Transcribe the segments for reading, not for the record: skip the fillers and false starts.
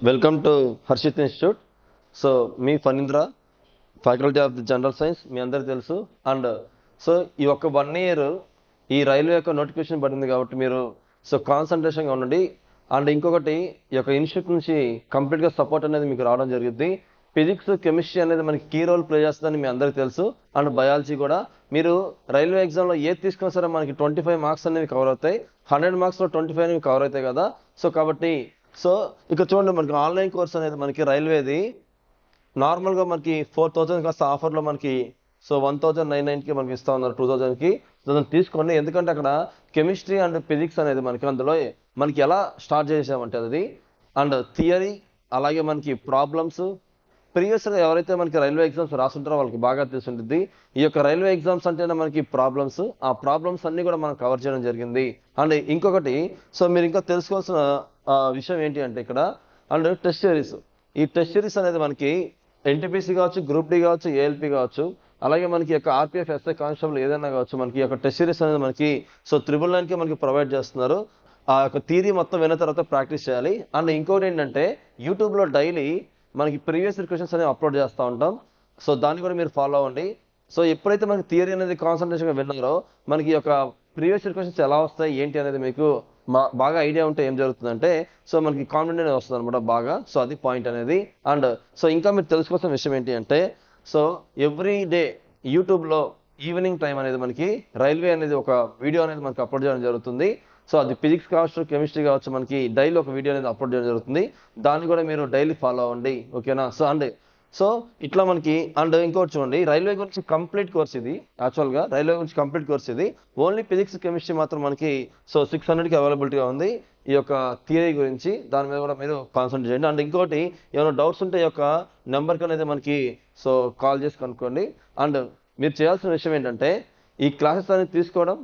Welcome to Harshit institute. So మీ Phanindra, faculty of the general science, మీ అందరికీ తెలుసు. అండ్ సో ఈ ఒక్క 1 year ఈ రైల్వే యొక్క నోటిఫికేషన్ పడింది కాబట్టి మీరు కాన్సన్ట్రేషన్గా ఉండండి. అండ్ ఇంకొకటి, ఈ యొక్క ఇన్స్టిట్యూట్ నుంచి కంప్లీట్గా సపోర్ట్ అనేది మీకు రావడం జరిగింది. ఫిజిక్స్, కెమిస్ట్రీ అనేది మనకి కీ రోల్ ప్లే చేస్తుందని మీ అందరికీ తెలుసు. అండ్ బయాలజీ కూడా. మీరు రైల్వే ఎగ్జామ్లో ఏది తీసుకున్నా సరే మనకి 25 మార్క్స్ అనేవి కవర్ అవుతాయి. 100 మార్క్స్లో 25 అనేవి కవర్ అవుతాయి కదా. కాబట్టి ఇక్కడ చూడండి, మనకి ఆన్లైన్ కోర్స్ అనేది మనకి రైల్వేది నార్మల్గా మనకి 4000 కాస్త ఆఫర్లో మనకి 1999కి మనకి ఇస్తా ఉన్నారు. 2000కి తీసుకోండి. ఎందుకంటే అక్కడ కెమిస్ట్రీ అండ్ ఫిజిక్స్ అనేది మనకి అందులో మనకి ఎలా స్టార్ట్ చేసామంటే అది అండ్ థియరీ, అలాగే మనకి ప్రాబ్లమ్స్ ప్రీవియస్గా ఎవరైతే మనకి రైల్వే ఎగ్జామ్స్ రాస్తుంటారో వాళ్ళకి బాగా తెలుసుంటుంది. ఈ యొక్క రైల్వే ఎగ్జామ్స్ అంటేనే మనకి ప్రాబ్లమ్స్, ఆ ప్రాబ్లమ్స్ అన్ని కూడా మనం కవర్ చేయడం జరిగింది. అండ్ ఇంకొకటి, మీరు ఇంకా తెలుసుకోవాల్సిన విషయం ఏంటి అంటే ఇక్కడ అండ్ టెస్ట్ సిరీస్. ఈ టెస్ట్ సిరీస్ అనేది మనకి ఎన్టీపీసీ కావచ్చు, గ్రూప్ డి కావచ్చు, ఏఎల్పి కావచ్చు, అలాగే మనకి యొక్క ఆర్పిఎఫ్, ఎస్ఐ కానిస్టేబుల్ ఏదైనా కావచ్చు, మనకి యొక్క టెస్ట్ సిరీస్ అనేది మనకి 999కి మనకి ప్రొవైడ్ చేస్తున్నారు. ఆ యొక్క థియరీ మొత్తం విన్న తర్వాత ప్రాక్టీస్ చేయాలి. అండ్ ఇంకోటి ఏంటంటే యూట్యూబ్లో డైలీ మనకి ప్రీవియస్ క్వశ్చన్స్ అనేవి అప్లోడ్ చేస్తూ ఉంటాం. దాన్ని కూడా మీరు ఫాలో అవ్వండి. ఎప్పుడైతే మనకి థియరీ అనేది కాన్సన్ట్రేషన్గా విన్నారో మనకి యొక్క ప్రీవియస్ క్వశ్చన్స్ ఎలా వస్తాయి ఏంటి అనేది మీకు బాగా ఐడియా ఉంటే ఏం జరుగుతుందంటే మనకి కాన్ఫిడెంట్ అనేది వస్తుంది అనమాట బాగా. అది పాయింట్ అనేది. అండ్ ఇంకా మీరు తెలుసుకోవాల్సిన విషయం ఏంటి అంటే ఎవ్రీ డే యూట్యూబ్లో ఈవినింగ్ టైం అనేది మనకి రైల్వే అనేది ఒక వీడియో అనేది మనకి అప్లోడ్ చేయడం జరుగుతుంది. అది ఫిజిక్స్ కావచ్చు, కెమిస్ట్రీ కావచ్చు, మనకి డైలీ ఒక వీడియో అనేది అప్లోడ్ చేయడం జరుగుతుంది. దాన్ని కూడా మీరు డైలీ ఫాలో అవ్వండి, ఓకేనా. ఇట్లా మనకి అండ్ ఇంకోటి చూడండి, రైల్వే గురించి కంప్లీట్ కోర్స్ ఇది. యాక్చువల్గా రైల్వే గురించి కంప్లీట్ కోర్స్ ఇది. ఓన్లీ ఫిజిక్స్, కెమిస్ట్రీ మాత్రం మనకి 600కి అవైలబిలిటీగా ఉంది. ఈ యొక్క థియరీ గురించి దాని మీద కూడా మీరు కాన్సన్ట్రేట్ చేయండి. అండ్ ఇంకోటి, ఏమైనా డౌట్స్ ఉంటే ఈ యొక్క నెంబర్కి అనేది మనకి కాల్ చేసి కనుక్కోండి. అండ్ మీరు చేయాల్సిన విషయం ఏంటంటే ఈ క్లాసెస్ అనేది తీసుకోవడం,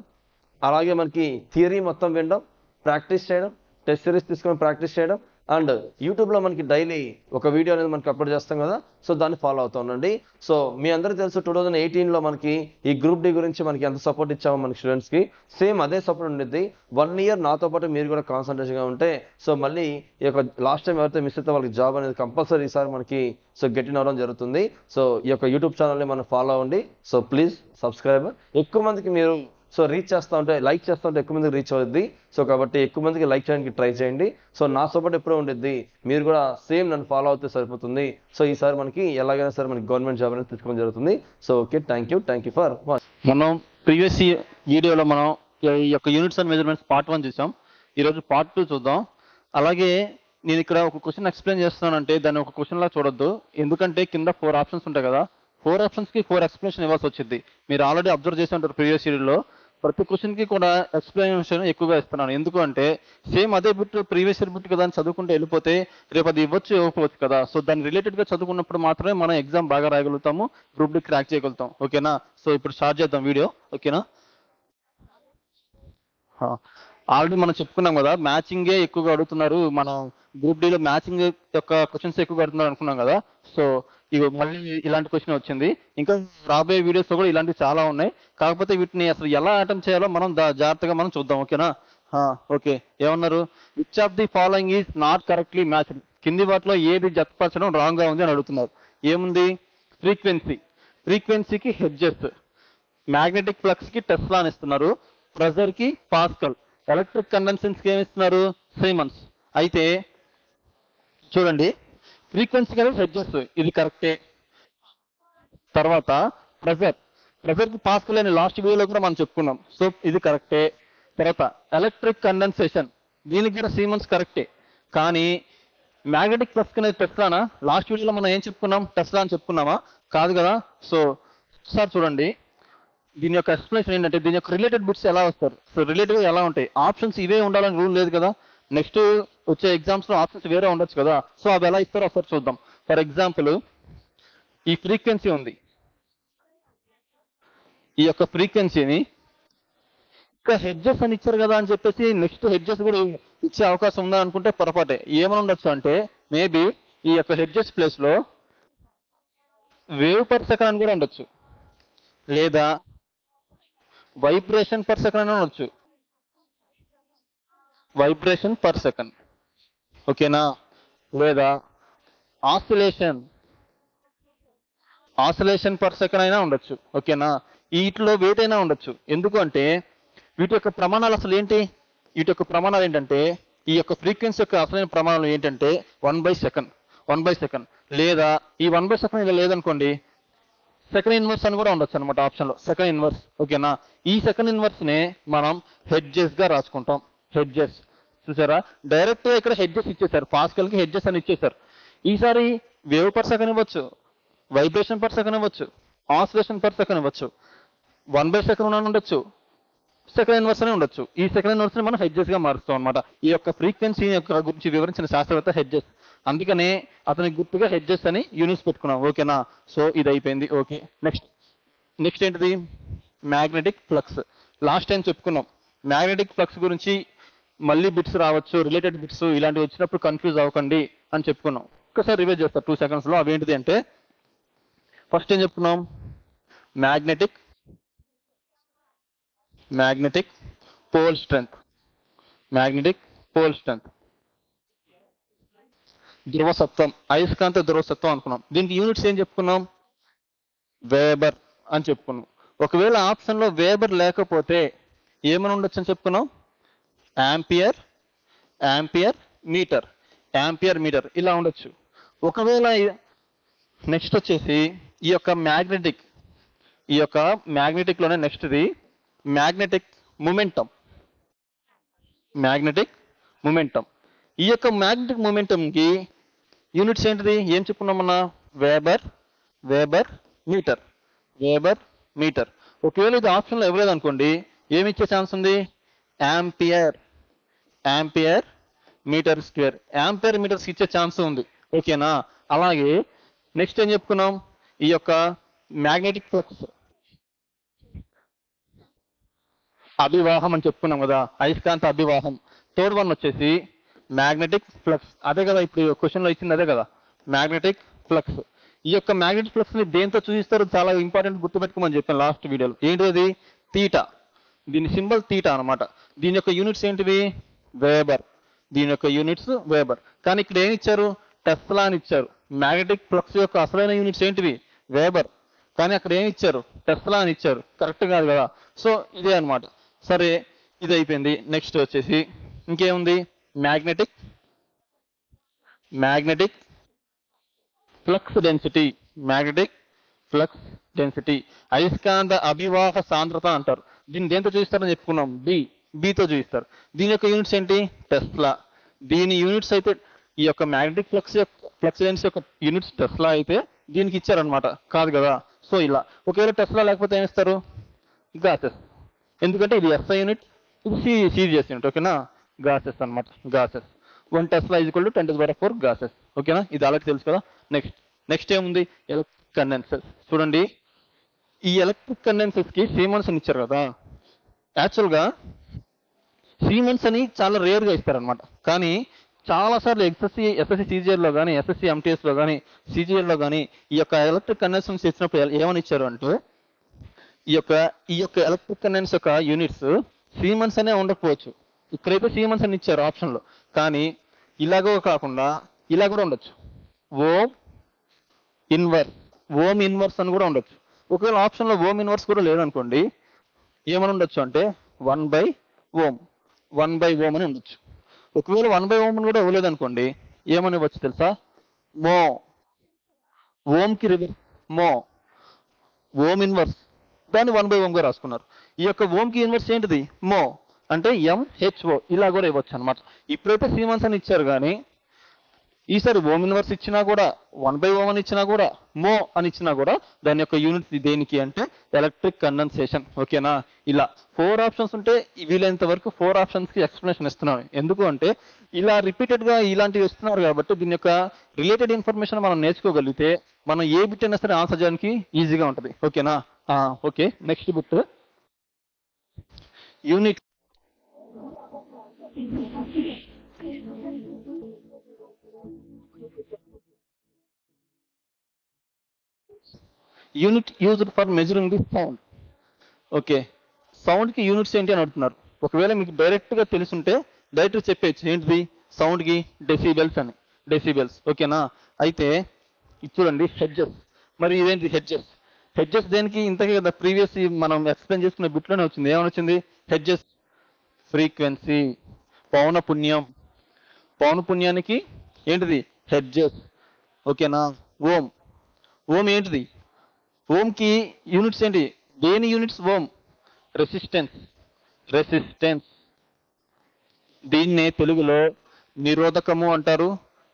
అలాగే మనకి థియరీ మొత్తం వినడం, ప్రాక్టీస్ చేయడం, టెస్ట్ సిరీస్ తీసుకొని ప్రాక్టీస్ చేయడం, అండ్ యూట్యూబ్లో మనకి డైలీ ఒక వీడియో అనేది మనకి అప్లోడ్ చేస్తాం కదా. దాన్ని ఫాలో అవుతూ ఉండండి. మీ అందరికీ తెలుసు 2018లో మనకి ఈ గ్రూప్ డి గురించి మనకి ఎంత సపోర్ట్ ఇచ్చామో మనకి స్టూడెంట్స్కి, సేమ్ అదే సపోర్ట్ ఉండిద్ది. 1 year నాతో పాటు మీరు కూడా కాన్సన్ట్రేషన్గా ఉంటే మళ్ళీ ఈ యొక్క లాస్ట్ టైం ఎవరైతే మిస్ అయితే వాళ్ళకి జాబ్ అనేది కంపల్సరీ ఈసారి మనకి గెట్ ఇన్ అవ్వడం జరుగుతుంది. ఈ యొక్క యూట్యూబ్ ఛానల్ని మనం ఫాలో అవ్వండి. Please subscribe. ఎక్కువ మందికి మీరు రీచ్ చేస్తూ ఉంటే, లైక్ చేస్తూ ఉంటే ఎక్కువ మందికి రీచ్ అవుద్ది. కాబట్టి ఎక్కువ మందికి లైక్ చేయడానికి ట్రై చేయండి. నా సపోర్ట్ ఎప్పుడూ ఉండిద్ది. మీరు కూడా సేమ్ నన్ను ఫాలో అవుతే సరిపోతుంది. ఈసారి మనకి ఎలాగైనా సరే మనకి గవర్నమెంట్ జాబ్ అనేది తీసుకోవడం జరుగుతుంది. Okay, thank you for watch. మనం ప్రీవియస్ వీడియోలో మనం ఈ యొక్క యూనిట్స్ అండ్ మెజర్మెంట్స్ పార్ట్ 1 చూసాం. ఈరోజు పార్ట్ 2 చూద్దాం. అలాగే నేను ఇక్కడ ఒక క్వశ్చన్ ఎక్స్ప్లెయిన్ చేస్తున్నానంటే దాన్ని ఒక క్వశ్చన్ లా చూడొద్దు. ఎందుకంటే కింద 4 ఆప్షన్స్ ఉంటాయి కదా, 4 ఆప్షన్స్కి 4 ఎక్స్ప్లెనేషన్ ఇవ్వాల్సి వచ్చింది. మీరు ఆల్రెడీ అబ్జర్వ్ చేసి ఉంటారు ప్రీవియస్ వీడియోలో. ప్రతి క్వశ్చన్కి కూడా ఎక్స్ప్లెనేషన్ ఎక్కువగా ఇస్తున్నాను. ఎందుకు అంటే సేమ్ అదే బిట్ ప్రీవియస్ ఇయర్ బిట్ కదా అని చదువుకుంటే వెళ్ళిపోతే రేపు అది ఇవ్వచ్చు కదా. దాన్ని రిలేటెడ్గా చదువుకున్నప్పుడు మాత్రమే మనం ఎగ్జామ్ బాగా రాయగలుగుతాము, గ్రూప్ డి క్రాక్ చేయగలుగుతాం. ఓకేనా. ఇప్పుడు స్టార్ట్ చేద్దాం వీడియో. ఓకేనా. ఆల్రెడీ మనం చెప్పుకున్నాం కదా, మ్యాచింగే ఎక్కువగా అడుగుతున్నారు. మనం గ్రూప్ డిలో మ్యాచింగ్ యొక్క క్వశ్చన్స్ ఎక్కువగా అడుగుతున్నారు అనుకున్నాం కదా. ఇవి మళ్ళీ ఇలాంటి క్వశ్చన్ వచ్చింది. ఇంకా రాబోయే వీడియోస్లో కూడా ఇలాంటివి చాలా ఉన్నాయి. కాకపోతే వీటిని అసలు ఎలా అటెంప్ట్ చేయాలో మనం జాగ్రత్తగా మనం చూద్దాం. ఓకేనా. ఓకే, ఏమన్నారు? Which of the following is not correctly matched. కింది వాటిలో ఏది జతపరచడం రాంగ్ గా ఉంది అని అడుగుతున్నారు. ఏముంది? ఫ్రీక్వెన్సీకి హెడ్జెస్, మ్యాగ్నెటిక్ ఫ్లక్స్ కి టెస్లా అని ఇస్తున్నారు, ప్రెజర్ కి పాస్కల్, ఎలక్ట్రిక్ కండెన్సెన్స్ కి ఏమి ఇస్తున్నారు? సైమన్స్. అయితే చూడండి, ఫ్రీక్వెన్సీ కదా హెడ్జెస్, ఇది కరెక్టే. తర్వాత ప్రెజర్ కి పాస్కల్ అని లాస్ట్ వీడియోలో కూడా మనం చెప్పుకున్నాం. ఇది కరెక్టే. తర్వాత ఎలక్ట్రిక్ కండెన్సేషన్, దీనికి కూడా సీమన్స్ కరెక్టే. కానీ మ్యాగ్నెటిక్ ఫ్లక్స్ అనేది టెస్లానా? లాస్ట్ వీడియోలో మనం ఏం చెప్పుకున్నాం? టెస్లా అని చెప్పుకున్నామా? కాదు కదా. ఒకసారి చూడండి, దీని యొక్క ఎక్స్ప్లెనేషన్ ఏంటంటే దీని యొక్క రిలేటెడ్ బిట్స్ ఎలా వస్తారు, రిలేటెడ్ ఎలా ఉంటాయి. ఆప్షన్స్ ఇవే ఉండాలని రూల్ లేదు కదా. నెక్స్ట్ వచ్చే ఎగ్జామ్స్ లో ఆప్షన్స్ వేరే ఉండొచ్చు కదా. అవి ఎలా ఇస్తారో ఒకసారి చూద్దాం. ఫర్ ఎగ్జాంపుల్, ఈ ఫ్రీక్వెన్సీ ఉంది. ఈ యొక్క ఫ్రీక్వెన్సీని ఇంకా హెడ్జెస్ అని ఇచ్చారు కదా అని చెప్పేసి నెక్స్ట్ హెడ్జెస్ కూడా ఇచ్చే అవకాశం ఉందా అనుకుంటే పొరపాటే. ఏమని ఉండొచ్చు అంటే మేబీ ఈ యొక్క హెడ్జెస్ ప్లేస్ లో వేవ్ పర్ సెకండ్ అని కూడా ఉండొచ్చు, లేదా వైబ్రేషన్ పర్ సెకండ్ అని ఉండొచ్చు. Vibration per second. ఓకేనా. లేదా ఆసిలేషన్ పర్ సెకండ్ అయినా ఉండొచ్చు. ఓకేనా, వీటిలో వెయిట్ అయినా ఉండొచ్చు. ఎందుకు అంటే వీటి యొక్క ప్రమాణాలు అసలు ఏంటి, వీటి యొక్క ప్రమాణాలు ఏంటంటే ఈ యొక్క ఫ్రీక్వెన్సీ యొక్క అసలైన ప్రమాణాలు ఏంటంటే 1/సెకండ్ లేదా ఈ 1/సెకండ్ ఇలా లేదనుకోండి సెకండ్ ఇన్వర్స్ అని కూడా ఉండొచ్చు అనమాట ఆప్షన్లో, సెకండ్ ఇన్వర్స్. ఓకేనా, ఈ సెకండ్ ఇన్వర్స్ నే మనం హెడ్జెస్ గా రాసుకుంటాం. హెడ్జెస్ చూసారా, డైరెక్ట్ గా ఇక్కడ హెడ్జెస్ ఇచ్చేసారు, పాస్కల్ కి హెడ్జెస్ అని ఇచ్చేసారు. ఈసారి వేవ్ పర్ సెకండ్ ఇవ్వచ్చు, వైబ్రేషన్ పర్ సెకండ్ ఇవ్వచ్చు, ఆసిలేషన్ పర్ సెకండ్ ఇవ్వచ్చు, 1/సెకండ్ అని ఉండొచ్చు, సెకండ్ ఇన్వర్స్ అని ఉండొచ్చు. ఈ సెకండ్ ఇన్వర్స్ ని మనం హెడ్జెస్ గా మారుస్తాం అనమాట. ఈ యొక్క ఫ్రీక్వెన్సీ యొక్క గురించి వివరించిన శాస్త్రవేత్త హెడ్జెస్, అందుకనే అతనికి గుర్తుగా హెడ్జెస్ అని యూనిట్స్ పెట్టుకున్నాం. ఓకేనా, సో ఇది అయిపోయింది. ఓకే, నెక్స్ట్ ఏంటిది, మ్యాగ్నెటిక్ ఫ్లక్స్. లాస్ట్ టైం చెప్పుకున్నాం మ్యాగ్నెటిక్ ఫ్లక్స్ గురించి. మళ్ళీ బిట్స్ రావచ్చు, రిలేటెడ్ బిట్స్ ఇలాంటివి వచ్చినప్పుడు కన్ఫ్యూజ్ అవ్వకండి అని చెప్పుకున్నాం. ఒకసారి రివైజ్ చేస్తారు 2 seconds లో. అవేంటిది అంటే ఫస్ట్ ఏం చెప్పుకున్నాం, మ్యాగ్నెటిక్ పోల్ స్ట్రెంగ్త్, ధ్రువసత్వం, అయస్కాంత ధ్రువసత్వం అనుకున్నాం. దీనికి యూనిట్స్ ఏం చెప్పుకున్నాం, వేబర్ అని చెప్పుకున్నాం. ఒకవేళ ఆప్షన్ లో వేబర్ లేకపోతే ఏమని ఉండొచ్చు అని చెప్పుకున్నాం, యాంపియర్ మీటర్ ఇలా ఉండొచ్చు. ఒకవేళ నెక్స్ట్ వచ్చేసి ఈ యొక్క మ్యాగ్నెటిక్ లోనే నెక్స్ట్ది మ్యాగ్నెటిక్ మొమెంటం. ఈ యొక్క మ్యాగ్నెటిక్ మొమెంటం కి యూనిట్స్ ఏంటిది, ఏం చెప్పుకున్నామన్నా, వేబర్ మీటర్. ఒకవేళ ఇది ఆప్షన్ లో ఇవ్వలేదు అనుకోండి, ఏమి ఇచ్చే ఛాన్స్ ఉంది, ampere metre square, ampere metres ఇచ్చే ఛాన్స్ ఉంది. ఓకేనా, అలాగే నెక్స్ట్ ఏం చెప్పుకున్నాం, ఈ యొక్క మ్యాగ్నెటిక్ ఫ్లక్స్ అభివాహం అని చెప్పుకున్నాం కదా, అయస్కాంత అభివాహం. థర్డ్ వన్ వచ్చేసి మ్యాగ్నెటిక్ ఫ్లక్స్, అదే కదా ఇప్పుడు క్వశ్చన్ లో ఇచ్చింది, అదే కదా మ్యాగ్నెటిక్ ఫ్లక్స్. ఈ యొక్క మ్యాగ్నెటిక్ ఫ్లక్స్ ని దేంతో చూపిస్తారు, చాలా ఇంపార్టెంట్ గుర్తుపెట్టుకోమని చెప్పాను లాస్ట్ వీడియోలో. ఏంటిది, తీటా. దీని సింబల్ తీటా అనమాట. దీని యొక్క యూనిట్స్ ఏంటివి, వేబర్. కానీ ఇక్కడ ఏమి ఇచ్చారు, టెస్లా అని ఇచ్చారు. మ్యాగ్నెటిక్ ఫ్లక్స్ యొక్క అసలైన యూనిట్స్ ఏంటివి, వేబర్. కానీ అక్కడ ఏమి ఇచ్చారు, టెస్లా అని ఇచ్చారు. కరెక్ట్ కాదు కదా, సో ఇదే అనమాట. సరే, ఇది అయిపోయింది. నెక్స్ట్ వచ్చేసి ఇంకేముంది, మ్యాగ్నెటిక్ ఫ్లక్స్ డెన్సిటీ, అయస్కాంత అభివాహ సాంద్రత అంటారు. దీన్ని దేంతో చూపిస్తారని చెప్పుకున్నాం, బితో చూపిస్తారు. దీని యొక్క యూనిట్స్ ఏంటి, టెస్లా. దీని యూనిట్స్ అయితే ఈ యొక్క మ్యాగ్నెటిక్ ఫ్లక్స్ డెన్సిటీ యొక్క యూనిట్స్ టెస్లా అయితే దీనికి ఇచ్చారనమాట, కాదు కదా. సో ఇలా ఒకవేళ టెస్లా లేకపోతే ఏమి ఇస్తారు, గాసెస్. ఎందుకంటే ఇది ఎస్ఐ యూనిట్, ఇది సిజిఎస్ యూనిట్. ఓకేనా, గాసెస్ అనమాట. 1 టెస్లా = 10⁴ గాసెస్. ఓకేనా, ఇది అలాగే తెలుసు కదా. నెక్స్ట్ ఏముంది, ఎలక్ట్రిక్ కండెన్సర్స్. చూడండి, ఈ ఎలక్ట్రిక్ కండెన్సర్స్ కి సీమెన్స్ అని ఇచ్చారు కదా. యాక్చువల్గా సీమెన్స్ అని చాలా రేర్ గా ఇస్తారనమాట. కానీ చాలా సార్లు ఎస్ఎస్సి సిజిఎల్ లో కానీ, ఎస్ఎస్సి ఎంటీఎస్ లో కానీ, సిజిఎల్ లో కానీ ఈ యొక్క ఎలక్ట్రిక్ కండెన్సర్స్ ఇచ్చినప్పుడు ఏమని ఇచ్చారు అంటే, ఈ యొక్క ఎలక్ట్రిక్ కండెన్స్ యొక్క యూనిట్స్ సీమెన్స్ అనే ఉండకపోవచ్చు. ఇక్కడైతే సీమెన్స్ అని ఇచ్చారు ఆప్షన్ లో. కానీ ఇలాగో కాకుండా ఇలా కూడా ఉండొచ్చు, ఓమ్ ఇన్వర్స్ అని కూడా ఉండొచ్చు. ఒకవేళ ఆప్షన్ లో ఓమ్ ఇన్వర్స్ కూడా లేదనుకోండి, ఏమని ఉండొచ్చు అంటే 1/Ohm అని ఉండొచ్చు. ఒకవేళ 1/Ohm అని కూడా ఇవ్వలేదు అనుకోండి, ఏమని ఇవ్వచ్చు తెలుసా, ఓమ్ కి రివర్స్ ఓమ్ ఇన్వర్స్, దాన్ని 1/Ohm గా రాసుకున్నారు. ఈ యొక్క ఓమ్ కి ఇన్వర్స్ ఏంటిది, మో అంటే MHO, ఇలా కూడా ఇవ్వచ్చు అనమాట. ఇప్పుడైతే సీమెన్స్ అని ఇచ్చారు, కానీ ఈసారి ఓమ్ ఇన్వర్స్ ఇచ్చినా కూడా, 1/Ohm అని ఇచ్చినా కూడా, మో అని ఇచ్చినా కూడా దాని యొక్క యూనిట్ దేనికి అంటే ఎలక్ట్రిక్ కండెన్సేషన్. ఓకేనా, ఇలా 4 ఆప్షన్స్ ఉంటే వీలైనంత వరకు 4 ఆప్షన్స్ కి ఎక్స్ప్లెనేషన్ ఇస్తున్నాను. ఎందుకు అంటే ఇలా రిపీటెడ్ గా ఇలాంటివి ఇస్తున్నారు కాబట్టి దీని యొక్క రిలేటెడ్ ఇన్ఫర్మేషన్ మనం నేర్చుకోగలిగితే మనం ఏ బిట్ అయినా సరే ఆన్సర్ చేయడానికి ఈజీగా ఉంటుంది. ఓకేనా, okay. Next bit, unit used for measuring the sound. Okay, sound కి యూనిట్స్ ఏంటి అని అడుగుతున్నారు. ఒకవేళ మీకు డైరెక్ట్ గా తెలుసుంటే డైరెక్ట్ చెప్పేయచ్చు, ఏంటిది సౌండ్ కి డెసిబెల్స్ అని. డెసిబెల్స్. ఓకేనా? అయితే ఇది చూడండి హెడ్జెస్. మరి ఇదేంటి హెడ్జెస్? హెడ్జెస్ దేనికి? ఇంతకే కదా ప్రీవియస్ మనం ఎక్స్ప్లెయిన్ చేసుకున్న బిట్లోనే వచ్చింది. ఏమని వచ్చింది? హెడ్జెస్ ఫ్రీక్వెన్సీ, పౌనపున్యం. పౌనపున్యానికి ఏంటిది? హెడ్జెస్. ఓకేనా? ఓం. ఓం ఏంటిది? ఓంకి యూనిట్స్ ఏంటి? దేని యూనిట్స్ ఓం? రెసిస్టెన్స్. రెసిస్టెన్స్. దీన్నే తెలుగులో నిరోధకము అంటారు.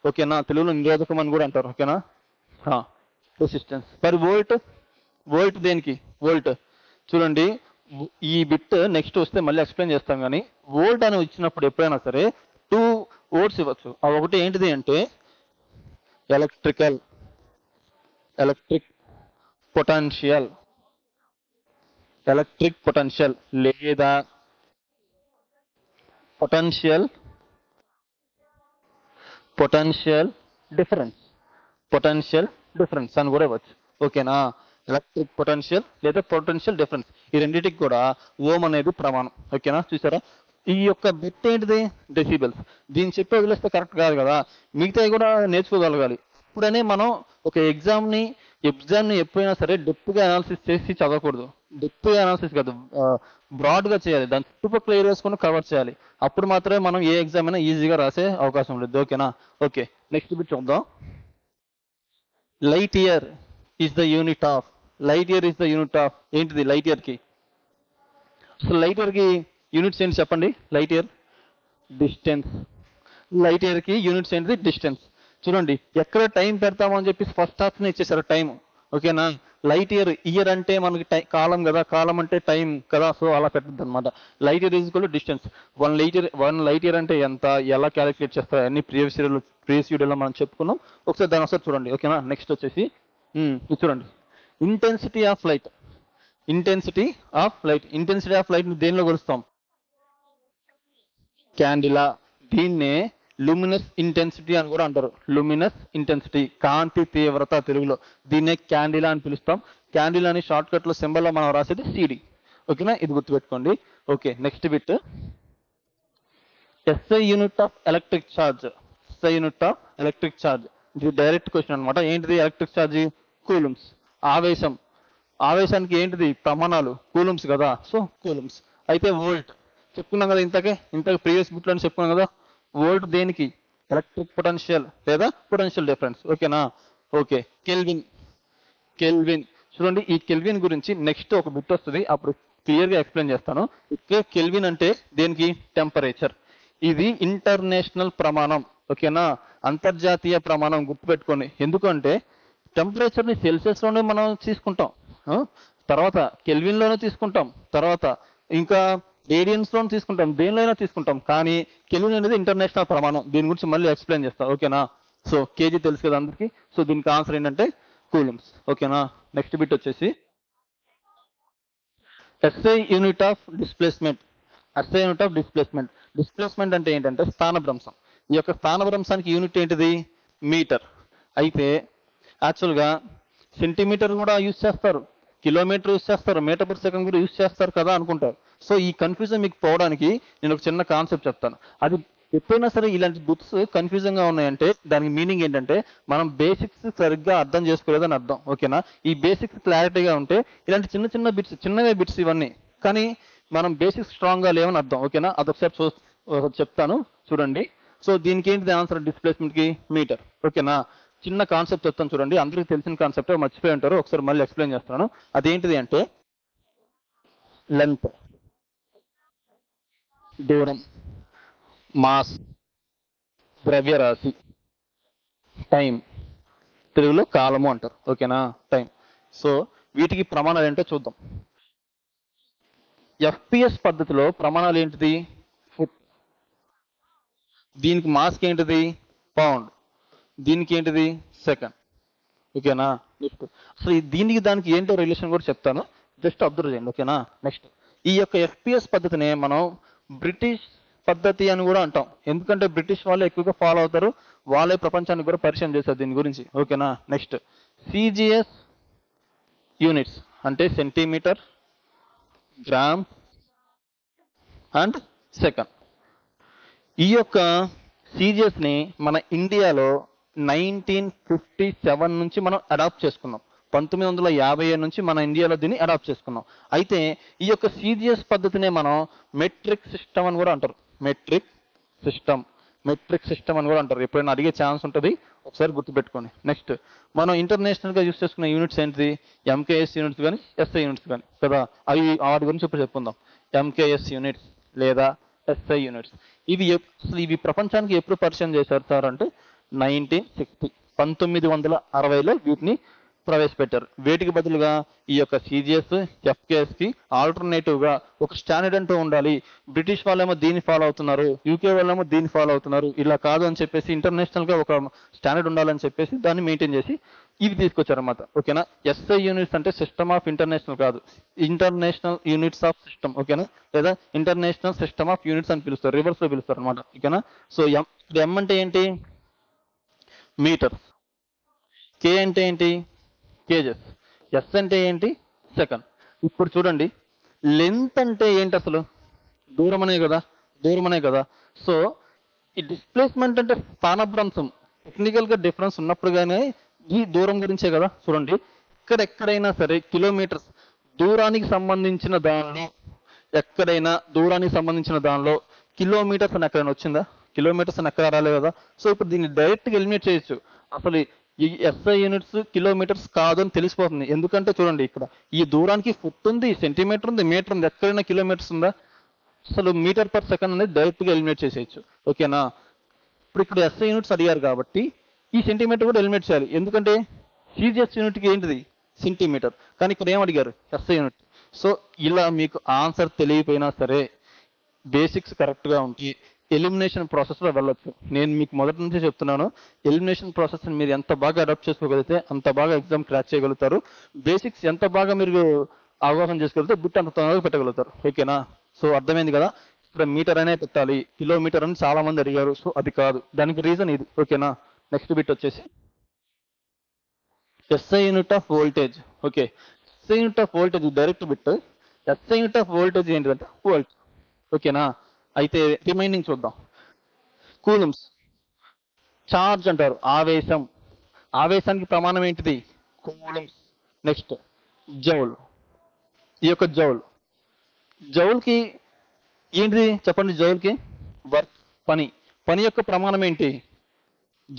ఓకేనా? తెలుగులో నిరోధకం అని కూడా అంటారు. ఓకేనా? రెసిస్టెన్స్. మరి వోల్ట్. వోల్ట్ దేనికి? వోల్ట్ చూడండి, ఈ బిట్ నెక్స్ట్ వస్తే మళ్ళీ ఎక్స్ప్లెయిన్ చేస్తాం. కానీ వోల్ట్ అని వచ్చినప్పుడు ఎప్పుడైనా సరే 2 వోల్ట్స్ ఇవ్వచ్చు. అవి ఒకటి ఏంటిది అంటే ఎలక్ట్రిక్ పొటెన్షియల్. ఎలక్ట్రిక్ పొటెన్షియల్ లేదా పొటెన్షియల్ డిఫరెన్స్. పొటెన్షియల్ డిఫరెన్స్ అని కూడా ఇవ్వచ్చు. ఓకేనా? ఎలక్ట్రిక్ పొటెన్షియల్ లేదా పొటెన్షియల్ డిఫరెన్స్, ఈ రెండింటికి కూడా ఓం అనేది ప్రమాణం. ఓకేనా? చూసారా? ఈ యొక్క బిట్ ఏంటిది? డెసిబెల్స్. దీన్ని చెప్పి వదిలేస్తే కరెక్ట్ కాదు కదా, మిగతావి కూడా నేర్చుకోగలగాలి. ఇప్పుడనే మనం ఒక ఎగ్జామ్ని ఎప్పుడైనా సరే డెప్త్గా అనాలిసిస్ చేసి చదవకూడదు. డెప్త్గా అనాలిసిస్ కాదు, బ్రాడ్గా చేయాలి. దాని చుట్టుపక్కల ఏరియాస్ కూడా కవర్ చేయాలి. అప్పుడు మాత్రమే మనం ఏ ఎగ్జామ్ అయినా ఈజీగా రాసే అవకాశం ఉంటుంది. ఓకేనా? ఓకే, నెక్స్ట్ బిట్ చూద్దాం. Light year is the unit of. Light year is the unit of ఏంటిది? లైట్ ఇయర్కి అసలు లైట్ ఇయర్కి యూనిట్స్ ఏంటి చెప్పండి? Light year distance. లైట్ ఇయర్కి యూనిట్స్ ఏంటిది? డిస్టెన్స్. చూడండి, ఎక్కడ టైం పెడతామని చెప్పి ఫస్ట్ ఆప్షన్ ఇచ్చేసారు టైం. ఓకేనా? లైట్ ఇయర్, ఇయర్ అంటే మనకి కాలం కదా, కాలం అంటే టైం కదా, సో అలా పెట్టద్దు అనమాట. Light year is equal to distance. 1 light year అంటే ఎంత, ఎలా క్యాలిక్యులేట్ చేస్తారు అన్ని ప్రీవియస్ వీడియోలో మనం చెప్పుకున్నాం. ఒకసారి దాని ఒకసారి చూడండి. ఓకేనా? నెక్స్ట్ వచ్చేసి ఇది చూడండి, intensity of light. Intensity of light ని దేనిలో కొలుస్తాం? క్యాండిలా. దీన్నే లూమినస్ ఇంటెన్సిటీ అని కూడా అంటారు. లూమినస్ ఇంటెన్సిటీ, కాంతి తీవ్రత తెలుగులో. దీన్నే క్యాండిలా అని పిలుస్తాం. క్యాండిలా అని షార్ట్ కట్ లో సింబల్ లో మనం రాసేది సిడి. ఓకేనా? ఇది గుర్తుపెట్టుకోండి. Okay, next bit. SI unit of electric charge. SI unit of electric charge, ఇది డైరెక్ట్ క్వశ్చన్ అనమాట. ఏంటిది ఎలక్ట్రిక్ ఛార్జ్? కూలుమ్స్. ఆవేశం. ఆవేశానికి ఏంటిది ప్రమాణాలు? కూలుమ్స్ కదా, సో కూలుమ్స్. అయితే వోల్ట్ చెప్పుకున్నాం కదా, ఇంతకే ప్రీవియస్ బిట్ లో చెప్పుకున్నాం కదా. వోల్ట్ దేనికి? ఎలక్ట్రిక్ పొటెన్షియల్ లేదా పొటెన్షియల్ డిఫరెన్స్. ఓకేనా? Okay, kelvin. చూడండి, ఈ కెల్విన్ గురించి నెక్స్ట్ ఒక బిట్ వస్తుంది, అప్పుడు క్లియర్ గా ఎక్స్ప్లెయిన్ చేస్తాను. ఓకే, కెల్విన్ అంటే దేనికి? టెంపరేచర్. ఇది ఇంటర్నేషనల్ ప్రమాణం. ఓకేనా? అంతర్జాతీయ ప్రమాణం గుర్తుపెట్టుకోండి. ఎందుకంటే టెంపరేచర్ ని సెల్సియస్ లోనే మనం తీసుకుంటాం, తర్వాత కెల్విన్ లోనే తీసుకుంటాం, తర్వాత ఇంకా రేడియన్స్ లో తీసుకుంటాం, దేనిలో తీసుకుంటాం. కానీ కెల్విన్ అనేది ఇంటర్నేషనల్ ప్రమాణం. దీని గురించి మళ్ళీ ఎక్స్ప్లెయిన్ చేస్తాం. ఓకేనా? సో కేజీ తెలుసు కదా అందరికి. సో దీనికి ఆన్సర్ ఏంటంటే కూలుమ్స్. ఓకేనా? నెక్స్ట్ బిట్ వచ్చేసి SI unit of displacement. SI unit of displacement. Displacement అంటే ఏంటంటే స్థానభ్రంశం. ఈ యొక్క స్థానభ్రంశానికి యూనిట్ ఏంటిది? మీటర్. అయితే యాక్చువల్గా సెంటీమీటర్ కూడా యూజ్ చేస్తారు, కిలోమీటర్ యూజ్ చేస్తారు, మీటర్ పర్ సెకండ్ కూడా యూజ్ చేస్తారు కదా అనుకుంటారు. సో ఈ కన్ఫ్యూజన్ మీకు పోవడానికి నేను ఒక చిన్న కాన్సెప్ట్ చెప్తాను. అది ఎప్పుడైనా సరే ఇలాంటి బుక్స్ కన్ఫ్యూజన్ గా ఉన్నాయంటే దానికి మీనింగ్ ఏంటంటే మనం బేసిక్స్ సరిగ్గా అర్థం చేసుకోలేదని అర్థం. ఓకేనా? ఈ బేసిక్స్ క్లారిటీగా ఉంటే ఇలాంటి చిన్న బిట్స్, చిన్నవే బిట్స్ ఇవన్నీ, కానీ మనం బేసిక్స్ స్ట్రాంగ్ గా లేవని అర్థం. ఓకేనా? అదొకసారి చెప్తాను చూడండి. సో దీనికి ఏంటిది ఆన్సర్? డిస్ప్లేస్మెంట్ కి మీటర్. ఓకేనా? చిన్న కాన్సెప్ట్ చెప్తాను చూడండి, అందరికీ తెలిసిన కాన్సెప్ట్, మర్చిపోయి ఉంటారు, ఒకసారి మళ్ళీ ఎక్స్ప్లెయిన్ చేస్తాను. అదేంటిది అంటే లెంత్, దూరం, మాస్, ద్రవ్యరాశి, టైం, తెలుగులో కాలము అంటారు. ఓకేనా? టైం. సో వీటికి ప్రమాణాలు ఏంటో చూద్దాం. ఎఫ్పిఎస్ పద్ధతిలో ప్రమాణాలు ఏంటిది? ఫుట్. దీనికి మాస్కి ఏంటిది? పౌండ్. దీనికి ఏంటిది? సెకండ్. ఓకేనా? నెక్స్ట్ అసలు దీనికి దానికి ఏంటో రిలేషన్ కూడా చెప్తాను, జస్ట్ అబ్జర్వ్ చేయండి. ఓకేనా? నెక్స్ట్ ఈ యొక్క ఎఫ్పిఎస్ పద్ధతిని మనం బ్రిటిష్ పద్ధతి అని కూడా అంటాం. ఎందుకంటే బ్రిటిష్ వాళ్ళు ఎక్కువగా ఫాలో అవుతారు, వాళ్ళే ప్రపంచానికి కూడా పరిచయం చేశారు దీని గురించి. ఓకేనా? నెక్స్ట్ సిజిఎస్ యూనిట్స్ అంటే సెంటీమీటర్, గ్రామ్ అండ్ సెకండ్. ఈ యొక్క CGS ని మన ఇండియాలో 1957 నుంచి మనం అడాప్ట్ చేసుకున్నాం. 1957 నుంచి మన ఇండియాలో దీన్ని అడాప్ట్ చేసుకున్నాం. అయితే ఈ యొక్క CGS పద్ధతినే మనం మెట్రిక్ సిస్టమ్ అని కూడా అంటారు. మెట్రిక్ సిస్టమ్ అని కూడా అంటారు. ఎప్పుడైనా అడిగే ఛాన్స్ ఉంటుంది, ఒకసారి గుర్తుపెట్టుకోండి. నెక్స్ట్ మనం ఇంటర్నేషనల్ గా యూస్ చేసుకున్న యూనిట్స్ ఏంటిది? MKS యూనిట్స్ కానీ SI యూనిట్స్ కానీ కదా. వాటి గురించి ఇప్పుడు చెప్పుకుందాం. MKS యూనిట్స్ లేదా SI యూనిట్స్ అసలు ఇవి ప్రపంచానికి ఎప్పుడు పరిచయం చేశారు సార్ అంటే 1960 1960లో వీటిని ప్రవేశపెట్టారు. వీటికి బదులుగా ఈ యొక్క CGS, FKS కి ఆల్టర్నేటివ్ గా ఒక స్టాండర్డ్ అంటూ ఉండాలి. బ్రిటిష్ వాళ్ళేమో దీన్ని ఫాలో అవుతున్నారు, UK వాళ్ళేమో దీన్ని ఫాలో అవుతున్నారు, ఇలా కాదు అని చెప్పేసి ఇంటర్నేషనల్ గా ఒక స్టాండర్డ్ ఉండాలని చెప్పేసి దాన్ని మెయింటైన్ చేసి ఇవి తీసుకొచ్చారన్నమాట. ఓకేనా. SI యూనిట్స్ అంటే సిస్టమ్ ఆఫ్ ఇంటర్నేషనల్ కాదు, ఇంటర్నేషనల్ యూనిట్స్ ఆఫ్ సిస్టమ్. ఓకేనా, లేదా ఇంటర్నేషనల్ సిస్టమ్ ఆఫ్ యూనిట్స్ అని పిలుస్తారు, రివర్స్ లో పిలుస్తారు అనమాట. ఓకేనా. సో M అంటే ఏంటి? మీటర్. K అంటే ఏంటి? కేజెస్. S అంటే ఏంటి? సెకండ్. ఇప్పుడు చూడండి, లెంత్ అంటే ఏంటి అసలు? దూరం అనే కదా. సో ఈ డిస్ప్లేస్మెంట్ అంటే స్థానభ్రంశం. టెక్నికల్ గా డిఫరెన్స్ ఉన్నప్పుడు కానీ ఈ దూరం గురించే కదా. చూడండి, ఎక్కడైనా సరే కిలోమీటర్స్ దూరానికి సంబంధించిన దానిలో కిలోమీటర్స్ అని ఎక్కడైనా వచ్చిందా? కిలోమీటర్స్ అని ఎక్కడ రాలేదు కదా. సో ఇప్పుడు దీన్ని డైరెక్ట్ గా ఎలిమినేట్ చేయొచ్చు. అసలు ఈ SI యూనిట్స్ కిలోమీటర్స్ కాదు అని తెలిసిపోతుంది. ఎందుకంటే చూడండి, ఇక్కడ ఈ దూరానికి ఫుట్ ఉంది, సెంటీమీటర్ ఉంది, మీటర్ ఉంది, ఎక్కడైనా కిలోమీటర్స్ ఉందా? అసలు మీటర్ పర్ సెకండ్ అనేది డైరెక్ట్ గా ఎలిమినేట్ చేసేయచ్చు. ఓకేనా. ఇప్పుడు ఇక్కడ SI యూనిట్స్ అడిగారు కాబట్టి ఈ సెంటీమీటర్ కూడా ఎలిమినేట్ చేయాలి. ఎందుకంటే CGS యూనిట్ కి ఏంటిది? సెంటీమీటర్. కానీ ఇక్కడ ఏం అడిగారు? SI unit. సో ఇలా మీకు ఆన్సర్ తెలియపోయినా సరే బేసిక్స్ కరెక్ట్ గా ఉంటే ఎలిమినేషన్ ప్రాసెస్ లో వెళ్ళొచ్చు. నేను మీకు మొదటి నుంచి చెప్తున్నాను, ఎలిమినేషన్ ప్రాసెస్ మీరు ఎంత బాగా అడాప్ట్ చేసుకోగలిగితే అంత బాగా ఎగ్జామ్ క్రాక్ చేయగలుగుతారు. బేసిక్స్ ఎంత బాగా మీరు అవగాహన చేసుకోగలిగితే బిట్ అంత తొందరగా పెట్టగలుగుతారు. ఓకేనా. సో అర్థమైంది కదా. ఇక్కడ మీటర్ అనే పెట్టాలి, కిలోమీటర్ అని చాలా మంది అడిగారు. సో అది కాదు, దానికి రీజన్ ఇది. ఓకేనా. నెక్స్ట్ బిట్ వచ్చేసి SI unit of voltage. Okay, SI unit of voltage direct bit. SI unit of voltage ఏంటిదంటే వోల్ట్. ఓకేనా. అయితే రిమైనింగ్ చూద్దాం. కూలుమ్స్. చార్జ్ అంటారు, ఆవేశం. ఆవేశానికి ప్రమాణం ఏంటిది? కూలుమ్స్. Next joule. ఈ యొక్క జౌల్కి ఏంటిది చెప్పండి? జౌల్కి వర్క్, పని యొక్క ప్రమాణం ఏంటి?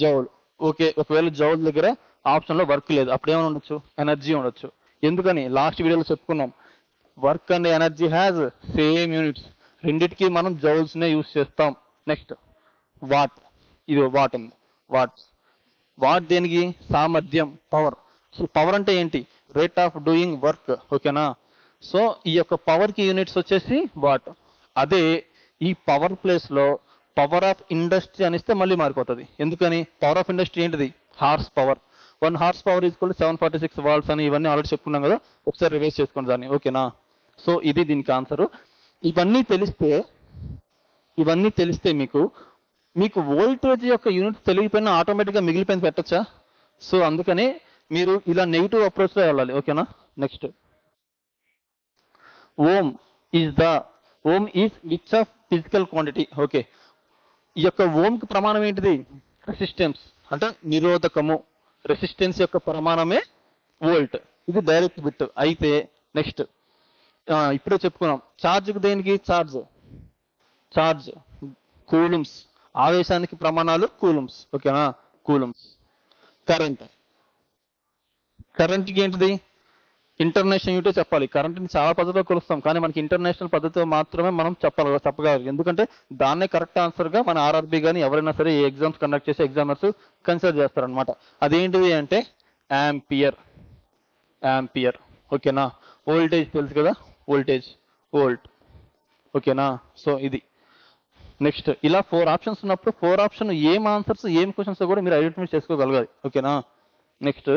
జౌల్. ఓకే, ఒకవేళ జౌల్ దగ్గర ఆప్షన్ లో వర్క్ లేదు, అప్పుడు ఏమైనా ఉండొచ్చు? ఎనర్జీ ఉండొచ్చు. ఎందుకని? లాస్ట్ వీడియోలో చెప్పుకున్నాం, work and energy has same units. రెండిటికి మనం జౌల్స్ నే యూస్ చేస్తాం. Next what. ఇది వాట్ ఉంది. వాట్ దేనికి? సామర్థ్యం, పవర్. సో పవర్ అంటే ఏంటి? Rate of doing work. ఓకేనా. సో ఈ యొక్క పవర్ కి యూనిట్స్ వచ్చేసి వాట్. అదే ఈ పవర్ ప్లేస్ లో పవర్ ఆఫ్ ఇండస్ట్రీ అనిస్తే మళ్ళీ మారిపోతుంది. ఎందుకని? పవర్ ఆఫ్ ఇండస్ట్రీ ఏంటిది? Horse power. 1 horse power is 746 volts అని ఇవన్నీ ఆల్రెడీ చెప్పుకున్నాం కదా. ఒకసారి రివైజ్ చేసుకోండి దాన్ని. ఓకేనా. సో ఇది దీనికి ఆన్సర్. ఇవన్నీ తెలిస్తే మీకు వోల్టేజ్ యొక్క యూనిట్ తెలియకపోయినా ఆటోమేటిక్గా మిగిలిపోయింది పెట్టచ్చా? సో అందుకని మీరు ఇలా నెగిటివ్ అప్రోచ్ లో వెళ్ళాలి. ఓకేనా. Next ohm is which of physical quantity. Okay, ఈ యొక్క ఓమ్ కి ప్రమాణం ఏంటిది? రెసిస్టెన్స్ అంటే నిరోధకము. రెసిస్టెన్స్ యొక్క ప్రమాణమే వోల్ట్. ఇది డైరెక్ట్ బిట్. అయితే నెక్స్ట్ ఇప్పుడే చెప్పుకున్నాం, ఛార్జ్కి దేనికి? Charge coulombs. ఆవేశానికి ప్రమాణాలు కూలుమ్స్. ఓకేనా. కూలుమ్స్. కరెంట్కి ఏంటిది? ఇంటర్నేషనల్ యూనిట్ చెప్పాలి. కరెంట్ని చాలా పద్ధతిలో కొలుస్తాం, కానీ మనకి ఇంటర్నేషనల్ పద్ధతిలో మాత్రమే మనం చెప్పగలం. ఎందుకంటే దాన్నే కరెక్ట్ ఆన్సర్ గా మన RRB కానీ ఎవరైనా సరే ఏ ఎగ్జామ్స్ కండక్ట్ చేసే ఎగ్జామర్స్ కన్సిడర్ చేస్తారనమాట. అదేంటిది అంటే యాంపియర్. ఓకేనా. వోల్టేజ్ తెలుసు కదా, వోల్ట్. ఓకేనా. సో ఇది. నెక్స్ట్ ఇలా 4 ఆప్షన్స్ ఉన్నప్పుడు 4 ఆప్షన్ ఏం ఆన్సర్స్ ఏం క్వశ్చన్స్ కూడా మీరు ఐడెంటిఫై చేసుకోగలగాలి. ఓకేనా. Next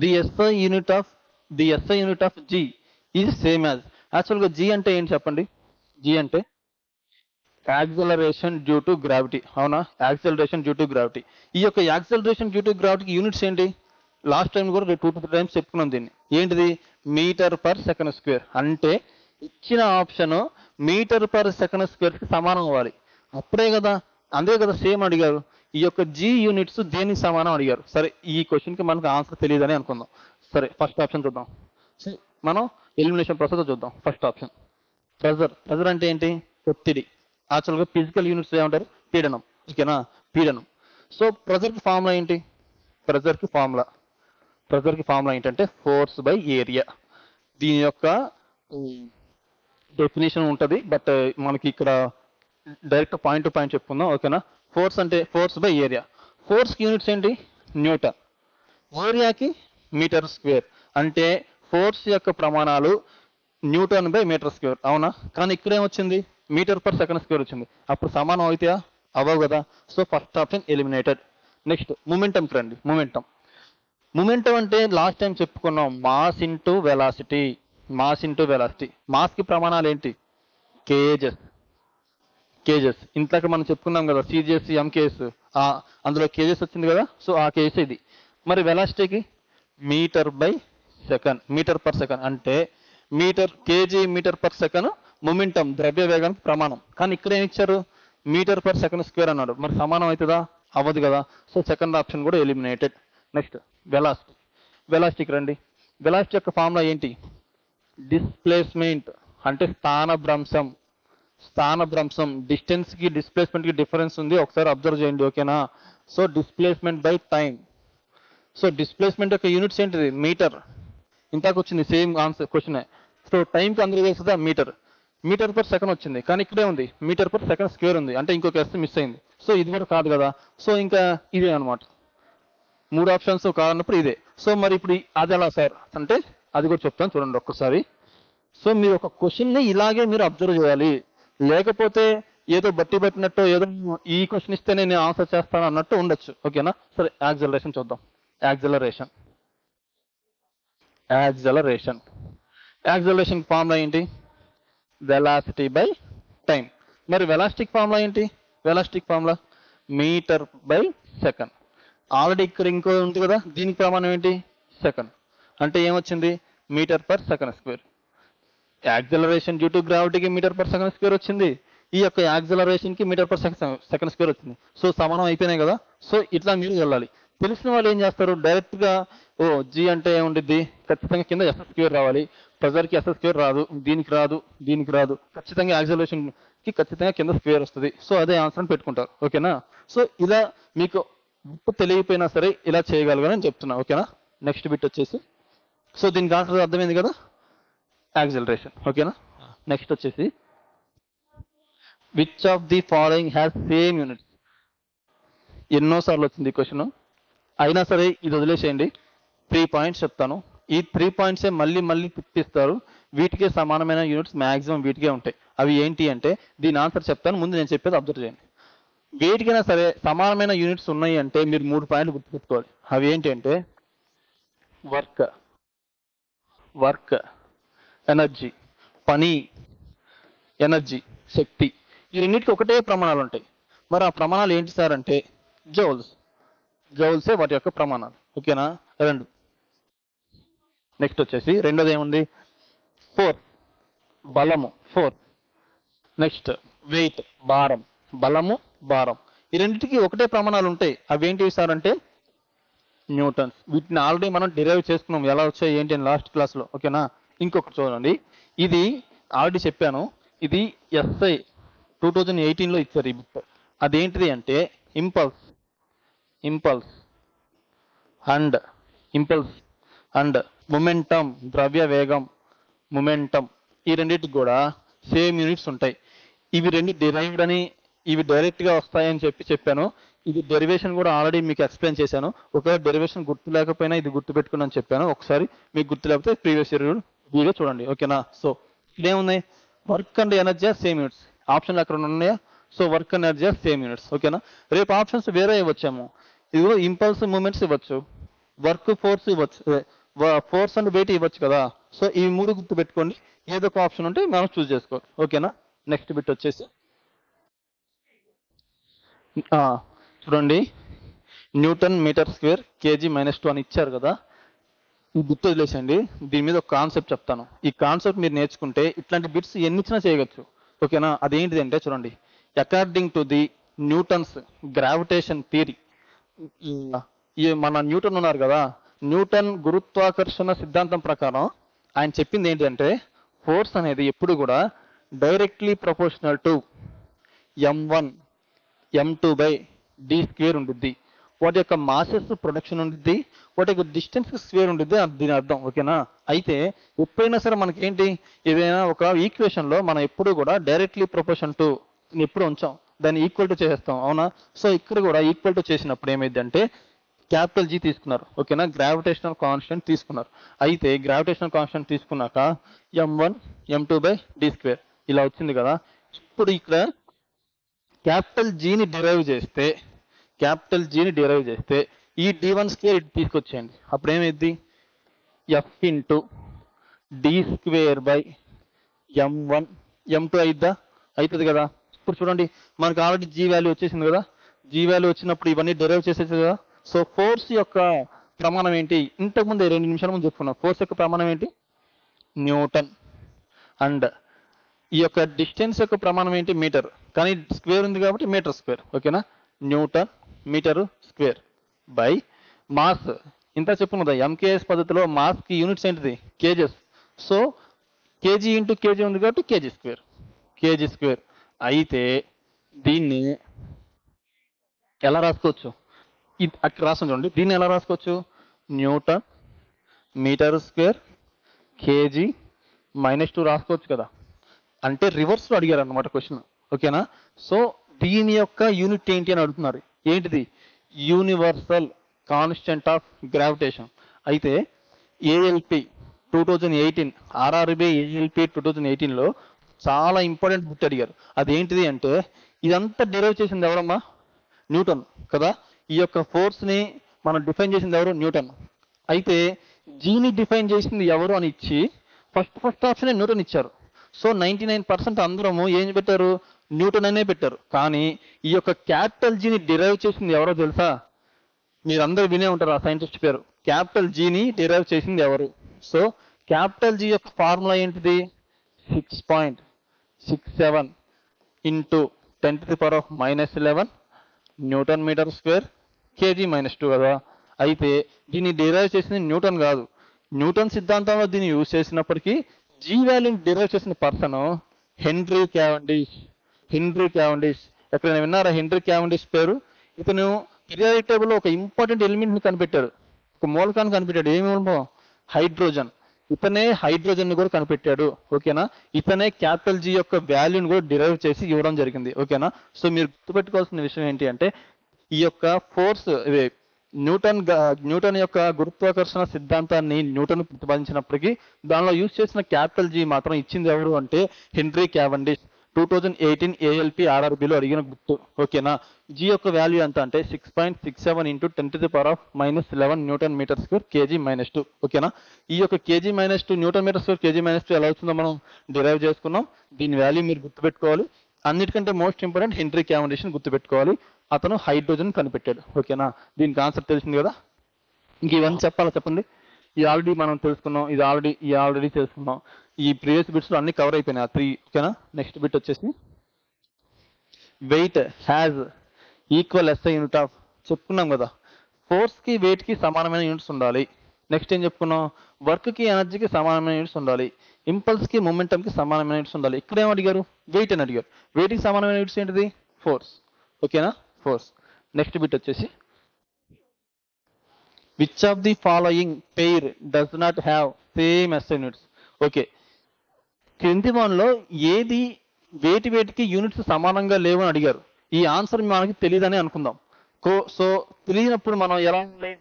the SI unit of G is same as. యాక్చువల్గా G అంటే ఏంటి చెప్పండి? G అంటే యాక్సలరేషన్ డ్యూ టు గ్రావిటీ. అవునా, యాక్సలరేషన్ డ్యూ టు గ్రావిటీ. ఈ యొక్క యాక్సలరేషన్ డ్యూ టు గ్రావిటీకి యూనిట్స్ ఏంటి? లాస్ట్ టైం కూడా 2 to 3 టైమ్స్ చెప్పుకున్నాం దీన్ని. ఏంటిది? Metre per second square. అంటే ఇచ్చిన option metre per second square కి సమానం అవ్వాలి. అప్పుడే కదా అంతే కదా, సేమ్ అడిగారు. ఈ యొక్క జీ యూనిట్స్ దేనికి సమానం అడిగారు. సరే, ఈ క్వశ్చన్కి మనకు ఆన్సర్ తెలియదని అనుకుందాం. సరే, ఫస్ట్ ఆప్షన్ చూద్దాం. సరే, మనం ఎలిమినేషన్ ప్రాసెస్ చూద్దాం. First option pressure. ప్రెజర్ అంటే ఏంటి? ఒత్తిడి. యాక్చువల్గా ఫిజికల్ యూనిట్స్ ఏమంటారు? పీడనం. ఓకేనా, పీడనం. సో ప్రెజర్కి ఫార్ములా ఏంటి? ప్రెజర్కి ఫార్ములా ఏంటంటే ఫోర్స్ బై ఏరియా. దీని యొక్క డెఫినేషన్ ఉంటుంది, బట్ మనకి ఇక్కడ డైరెక్ట్ పాయింట్ టు పాయింట్ చెప్పుకుందాం. ఓకేనా, ఫోర్స్ అంటే ఫోర్స్ బై ఏరియా. ఫోర్స్కి యూనిట్స్ ఏంటి? న్యూటన్. ఏరియాకి మీటర్ స్క్వేర్. అంటే ఫోర్స్ యొక్క ప్రమాణాలు న్యూటన్ బై మీటర్ స్క్వేర్. అవునా? కానీ ఇక్కడ ఏమొచ్చింది? మీటర్ పర్ సెకండ్ స్క్వేర్ వచ్చింది. అప్పుడు సమానం అవుతాయా? అవ్వవు కదా. So first option eliminated. Next మొమెంటంకి రండి. మొమెంటం అంటే లాస్ట్ టైం చెప్పుకున్నాం, మాస్ ఇంటూ వెలాసిటీ. మాస్కి ప్రమాణాలు ఏంటి? కేజెస్. ఇంతకు మనం చెప్పుకున్నాం కదా, సిజిఎస్ ఎంకేఎస్, అందులో కేజెస్ వచ్చింది కదా. సో ఆ కేజెస్ ఇది. మరి వెలాసిటీకి మీటర్ పర్ సెకండ్. అంటే KG metre per second momentum ద్రవ్య వేగానికి ప్రమాణం. కానీ ఇక్కడ ఏమి ఇచ్చారు? మీటర్ పర్ సెకండ్ స్క్వేర్ అన్నాడు. మరి సమానం అవుతుందా? అవ్వదు కదా. సో సెకండ్ ఆప్షన్ కూడా ఎలిమినేటెడ్. నెక్స్ట్ వెలాసిటీకి రండి. వెలాసిటీ యొక్క ఫార్ములా ఏంటి? డిస్ప్లేస్మెంట్ అంటే స్థానభ్రంశం. డిస్టెన్స్కి డిస్ప్లేస్మెంట్కి డిఫరెన్స్ ఉంది, ఒకసారి అబ్జర్వ్ చేయండి. ఓకేనా. So displacement by time. So displacement యొక్క యూనిట్స్ ఏంటిది? మీటర్. ఇంతకు వచ్చింది సేమ్ ఆన్సర్ క్వశ్చన్. సో టైంకి అందరూ వేస్తుందా? మీటర్ పర్ సెకండ్ వచ్చింది, కానీ ఇక్కడే ఉంది మీటర్ పర్ సెకండ్ స్క్వేర్ ఉంది. అంటే ఇంకొక ఎస్ మిస్ అయింది. సో ఇది కూడా కాదు కదా. సో ఇంకా ఇదే అనమాట. 3 ఆప్షన్స్ కాదన్నప్పుడు ఇదే. సో మరి ఇప్పుడు అది ఎలా సార్ అంటే అది కూడా చెప్తాను, చూడండి ఒక్కసారి. సో మీరు ఒక క్వశ్చన్ని ఇలాగే మీరు అబ్జర్వ్ చేయాలి. లేకపోతే ఏదో బట్టి పెట్టినట్టు, ఏదో ఈ క్వశ్చన్ ఇస్తే నేను ఆన్సర్ చేస్తాను అన్నట్టు ఉండొచ్చు. ఓకేనా. సరే, యాక్సలరేషన్ చూద్దాం. యాక్సలరేషన్ ఫార్ములా ఏంటి? Velocity by time. మరి వెలాసిటీకి ఫార్ములా ఏంటి? Metre by second. ఆల్రెడీ ఇక్కడ ఇంకో ఉంది కదా, దీనికి ప్రమాణం ఏంటి? సెకండ్. అంటే ఏమొచ్చింది? Metre per second square. Acceleration due to గ్రావిటీకి మీటర్ పర్ సెకండ్ స్క్వేర్ వచ్చింది. ఈ యొక్క యాక్సలరేషన్కి మీటర్ పర్ సెకండ్ స్క్వేర్ వచ్చింది. సో సమానం అయిపోయినాయి కదా. సో ఇట్లా మీరు వెళ్ళాలి. తెలిసిన వాళ్ళు ఏం చేస్తారు? డైరెక్ట్గా జీ అంటే ఏముండిద్ది? ఖచ్చితంగా కింద ఎస్ స్క్వేర్ రావాలి. ప్రెజర్కి ఎస్ స్క్వేర్ రాదు, దీనికి రాదు. ఖచ్చితంగా యాక్సలరేషన్కి ఖచ్చితంగా కింద స్క్వేర్ వస్తుంది. సో అదే ఆన్సర్ అని పెట్టుకుంటారు. ఓకేనా. సో ఇలా మీకు తెలియకపోయినా సరే ఇలా చేయగలగని చెప్తున్నా. ఓకేనా. నెక్స్ట్ బిట్ వచ్చేసి, సో దీనికి ఆన్సర్ అర్థమైంది కదా, యాక్సలరేషన్. ఓకేనా. నెక్స్ట్ వచ్చేసి, which of the following has same units. ఎన్నోసార్లు వచ్చింది ఈ క్వశ్చన్, అయినా సరే ఇది వదిలేసేయండి. 3 పాయింట్స్ చెప్తాను. ఈ 3 పాయింట్సే మళ్ళీ తిప్పిస్తారు. వీటికే సమానమైన యూనిట్స్ మ్యాక్సిమం వీటికే ఉంటాయి. అవి ఏంటి అంటే దీని ఆన్సర్ చెప్తాను, ముందు నేను చెప్పేది అబ్జర్వ్ చేయండి. వేటికైనా సరే సమానమైన యూనిట్స్ ఉన్నాయి అంటే మీరు 3 పాయింట్లు గుర్తుపెట్టుకోవాలి. అవి ఏంటి అంటే వర్క్, ఎనర్జీ, పని, శక్తి. ఈ రెండింటికి ఒకటే ప్రమాణాలు ఉంటాయి. మరి ఆ ప్రమాణాలు ఏంటి సార్ అంటే జౌల్సే వాటి యొక్క ప్రమాణాలు. ఓకేనా. 2. నెక్స్ట్ వచ్చేసి రెండోది ఏముంది? బలము. నెక్స్ట్ వెయిట్, భారం. ఈ రెండింటికి ఒకటే ప్రమాణాలు ఉంటాయి. అవి ఏంటి సార్ అంటే న్యూటన్స్. వీటిని ఆల్రెడీ మనం డిరైవ్ చేసుకున్నాం, ఎలా వచ్చాయి ఏంటి అని లాస్ట్ క్లాస్లో. ఓకేనా. ఇంకొకటి చూడండి, ఇది ఆల్రెడీ చెప్పాను. ఇది SI 2018లో ఇచ్చారు ఈ బుక్. అదేంటిది అంటే ఇంపల్స్ అండ్ మొమెంటం, ద్రవ్య వేగం, ఈ రెండింటికి కూడా సేమ్ యూనిట్స్ ఉంటాయి. ఇవి రెండు డిరైవ్డ్ అని, ఇవి డైరెక్ట్గా వస్తాయని చెప్పాను. ఇది డెరివేషన్ కూడా ఆల్రెడీ మీకు ఎక్స్ప్లెయిన్ చేశాను. ఒకవేళ డెరివేషన్ గుర్తు లేకపోయినా ఇది గుర్తు పెట్టుకుని చెప్పాను. ఒకసారి మీకు గుర్తు లేకపోతే ప్రీవియస్ ఇయర్ వీడియో చూడండి. ఓకేనా. సో ఇదేమున్నాయి? Work and energy same units. ఆప్షన్లు అక్కడ ఉన్నాయా? So work and energy same units. ఓకేనా. రేపు ఆప్షన్స్ వేరే ఇవ్వచ్చేమో. ఇదిగో ఇంపల్స్ మూమెంట్స్ ఇవ్వచ్చు, వర్క్ ఫోర్స్ ఇవ్వచ్చు, ఫోర్స్ అండ్ వెయిట్ ఇవ్వచ్చు కదా. సో ఈ 3 గుర్తు పెట్టుకోండి. ఏదో ఒక ఆప్షన్ ఉంటే మనం చూస్ చేసుకోవాలి. ఓకేనా. నెక్స్ట్ బిట్ వచ్చేసి చూడండి, న్యూటన్ మీటర్ స్క్వేర్ కేజీ -2 అని ఇచ్చారు కదా. ఈ గుర్తు వదిలేసండి. దీని మీద ఒక కాన్సెప్ట్ చెప్తాను. ఈ కాన్సెప్ట్ మీరు నేర్చుకుంటే ఇట్లాంటి బిట్స్ ఎన్ని ఇచ్చినా చేయగచ్చు. ఓకేనా. అదేంటిది అంటే చూడండి, according to the Newton's gravitation theory. ఈ మన న్యూటన్ ఉన్నారు కదా, న్యూటన్ గురుత్వాకర్షణ సిద్ధాంతం ప్రకారం ఆయన చెప్పింది ఏంటంటే ఫోర్స్ అనేది ఎప్పుడు కూడా directly proportional to m1 m2/d² ఉంటుంది. వాటి యొక్క మాసెస్ ప్రొడక్షన్ ఉంటుంది, వాటి యొక్క డిస్టెన్స్ స్క్వేర్ ఉంటుంది దీని అర్థం. ఓకేనా? అయితే ఎప్పుడైనా సరే మనకి ఏంటి, ఏదైనా ఒక ఈక్వేషన్ లో మనం ఎప్పుడు కూడా డైరెక్ట్లీ ప్రపోర్షన్ టు ఎప్పుడు ఉంచాం, దాన్ని ఈక్వల్ టు చేసేస్తాం. అవునా? సో ఇక్కడ కూడా ఈక్వల్ టు చేసినప్పుడు ఏమైంది అంటే క్యాపిటల్ G తీసుకున్నారు. ఓకేనా? గ్రావిటేషనల్ కాన్స్టెంట్ తీసుకున్నారు. అయితే గ్రావిటేషనల్ కాన్స్టెంట్ తీసుకున్నాక m1 m2/d² ఇలా వచ్చింది కదా. ఇప్పుడు ఇక్కడ క్యాపిటల్ Gని డిరైవ్ చేస్తే ఈ d1² ఇటు తీసుకొచ్చేయండి. అప్పుడు ఏమైంది, f ఇంటూ d²/m1 m2 అవుతుంది కదా. ఇప్పుడు చూడండి మనకు ఆల్రెడీ G వాల్యూ వచ్చేసింది కదా. G వాల్యూ వచ్చినప్పుడు ఇవన్నీ డిరైవ్ చేసేది కదా. సో ఫోర్స్ యొక్క ప్రమాణం ఏంటి, ఇంతకుముందు 2 నిమిషాల ముందు చెప్పుకున్నాం. ఫోర్స్ యొక్క ప్రమాణం ఏంటి, న్యూటన్. అండ్ ఈ యొక్క డిస్టెన్స్ యొక్క ప్రమాణం ఏంటి, మీటర్. కానీ స్క్వేర్ ఉంది కాబట్టి మీటర్ స్క్వేర్. ఓకేనా? Newton metre square by mass. ఇంత చెప్పుకున్నదా MKS పద్ధతిలో మాస్ కి యూనిట్స్ ఏంటిది, KGs. So KG into KG ఉంది కాబట్టి కేజీ స్క్వేర్. అయితే దీన్ని ఎలా రాసుకోవచ్చు, అక్కడ రాస్తాం చూడండి. దీన్ని ఎలా రాసుకోవచ్చు, న్యూటన్ మీటర్ స్క్వేర్ కేజీ -2 రాసుకోవచ్చు కదా. అంటే రివర్స్లో అడిగారు అన్నమాట క్వశ్చన్. ఓకేనా? సో దీని యొక్క యూనిట్ ఏంటి అని అడుగుతున్నారు. ఏంటిది, యూనివర్సల్ కాన్స్టెంట్ ఆఫ్ గ్రావిటేషన్. అయితే ALP 2018 RRB ALP 2018లో చాలా ఇంపార్టెంట్ బుక్ అడిగారు. అదేంటిది అంటే ఇదంతా డిరైవ్ చేసింది ఎవరమ్మా, న్యూటన్ కదా. ఈ యొక్క ఫోర్స్ ని మనం డిఫైన్ చేసింది ఎవరు, న్యూటన్. అయితే జీని డిఫైన్ చేసింది ఎవరు అని ఇచ్చి ఫస్ట్ ఆప్షన్ న్యూటన్ ఇచ్చారు. సో 99% అందరము ఏం పెట్టారు, న్యూటన్ అనే పెట్టారు. కానీ ఈ యొక్క క్యాపిటల్ Gని డిరైవ్ చేసింది ఎవరో తెలుసా, మీరు అందరూ వినే ఉంటారు ఆ సైంటిస్ట్ పేరు. క్యాపిటల్ Gని డిరైవ్ చేసింది ఎవరు? సో క్యాపిటల్ G యొక్క ఫార్ములా ఏంటిది, 6.67 into 10⁻⁻11 Newton metre square KG -2 కదా. అయితే దీన్ని డిరైవ్ చేసింది న్యూటన్ కాదు. న్యూటన్ సిద్ధాంతంలో దీన్ని యూజ్ చేసినప్పటికీ G వాల్యూని డిరైవ్ చేసిన పర్సన్ హెన్రీ క్యావెండిష్. ఎక్కడైనా విన్నారా హెన్రీ క్యావెండిష్ పేరు? ఇతను పీరియాడిక్ టేబుల్లో ఒక ఇంపార్టెంట్ ఎలిమెంట్ ని కనిపెట్టాడు, ఒక మూలకాన్ని కనిపెట్టాడు. ఏమి మూలకం, హైడ్రోజన్. ఇతనే హైడ్రోజన్ ని కూడా కనిపెట్టాడు. ఓకేనా? ఇతనే క్యాపిటల్ G యొక్క వాల్యూని కూడా డిరైవ్ చేసి ఇవ్వడం జరిగింది. ఓకేనా? సో మీరు గుర్తుపెట్టుకోవాల్సిన విషయం ఏంటి అంటే ఈ యొక్క ఫోర్స్ న్యూటన్ యొక్క గురుత్వాకర్షణ సిద్ధాంతాన్ని న్యూటన్ ప్రతిపాదించినప్పటికీ దానిలో యూజ్ చేసిన క్యాపిటల్ G మాత్రం ఇచ్చింది ఎవరు అంటే హెన్రీ క్యావెండిష్. 2018 ALP RRBలో అడిగిన గుర్తు. ఓకేనా? G యొక్క వాల్యూ ఎంత అంటే 6.67 into 10⁻⁻11 Newton metre square KG -2. ఓకేనా? ఈ యొక్క KG -2 Newton metre square KG -2 ఎలా వచ్చిందో మనం డిరైవ్ చేసుకున్నాం. దీని వాల్యూ మీరు గుర్తుపెట్టుకోవాలి. అన్నిటికంటే మోస్ట్ ఇంపార్టెంట్ హెన్రీ క్యావెండిష్ ని గుర్తుపెట్టుకోవాలి. అతను హైడ్రోజన్ కనిపెట్టాడు. ఓకేనా? దీని కాన్సెప్ట్ తెలిసింది కదా. ఇంక ఇవన్నీ చెప్పాలా చెప్పండి. ఇది ఆల్రెడీ మనం తెలుసుకున్నాం, ఇది ఆల్రెడీ తెలుసుకున్నాం. ఈ ప్రీవియస్ బిట్స్ లో అన్ని కవర్ అయిపోయినాయి 3. ఓకేనా? నెక్స్ట్ బిట్ వచ్చేసి weight has equal SI unit of. చెప్పుకున్నాం కదా ఫోర్స్ కి వెయిట్ కి సమానమైన యూనిట్స్ ఉండాలి. నెక్స్ట్ ఏం చెప్పుకున్నాం, వర్క్ కి ఎనర్జీకి సమానమైన యూనిట్స్ ఉండాలి, ఇంపల్స్ కి మొమెంటం కి సమానమైన యూనిట్స్ ఉండాలి. ఇక్కడ ఏం అడిగారు, వెయిట్ అని అడిగారు. వెయిట్ కి సమానమైన యూనిట్స్ ఏంటిది, ఫోర్స్. ఓకేనా? ఫోర్స్. నెక్స్ట్ బిట్ వచ్చేసి which of the following pair does not have same SI units. Okay, క్రింది వాటిలో ఏది వేటికి యూనిట్స్ సమానంగా లేవు అని అడిగారు. ఈ ఆన్సర్ మనకి తెలియదని అనుకుందాం. సో తెలియనప్పుడు మనం ఎలా ఉండాలి,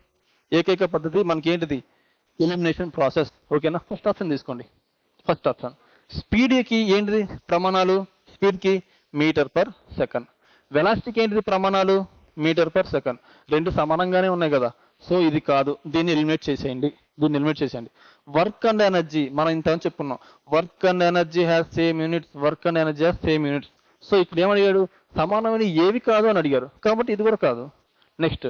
ఏకైక పద్ధతి మనకి ఏంటిది, ఎలిమినేషన్ ప్రాసెస్. ఓకేనా? ఫస్ట్ ఆప్షన్ తీసుకోండి. ఫస్ట్ ఆప్షన్ స్పీడ్కి ఏంటిది ప్రమాణాలు, స్పీడ్కి మీటర్/సెకండ్. వెలాసిటీకి ఏంటిది ప్రమాణాలు, మీటర్/సెకండ్. రెండు సమానంగానే ఉన్నాయి కదా. సో ఇది కాదు, దీన్ని ఎలిమినేట్ చేసేయండి. వర్క్ అండ్ ఎనర్జీ మనం ఇంత చెప్పుకున్నాం. Work and energy has same units. So ఇక్కడ ఏమడిగాడు, సమానమైన ఏవి కాదు అని అడిగారు కాబట్టి ఇది కూడా కాదు. నెక్స్ట్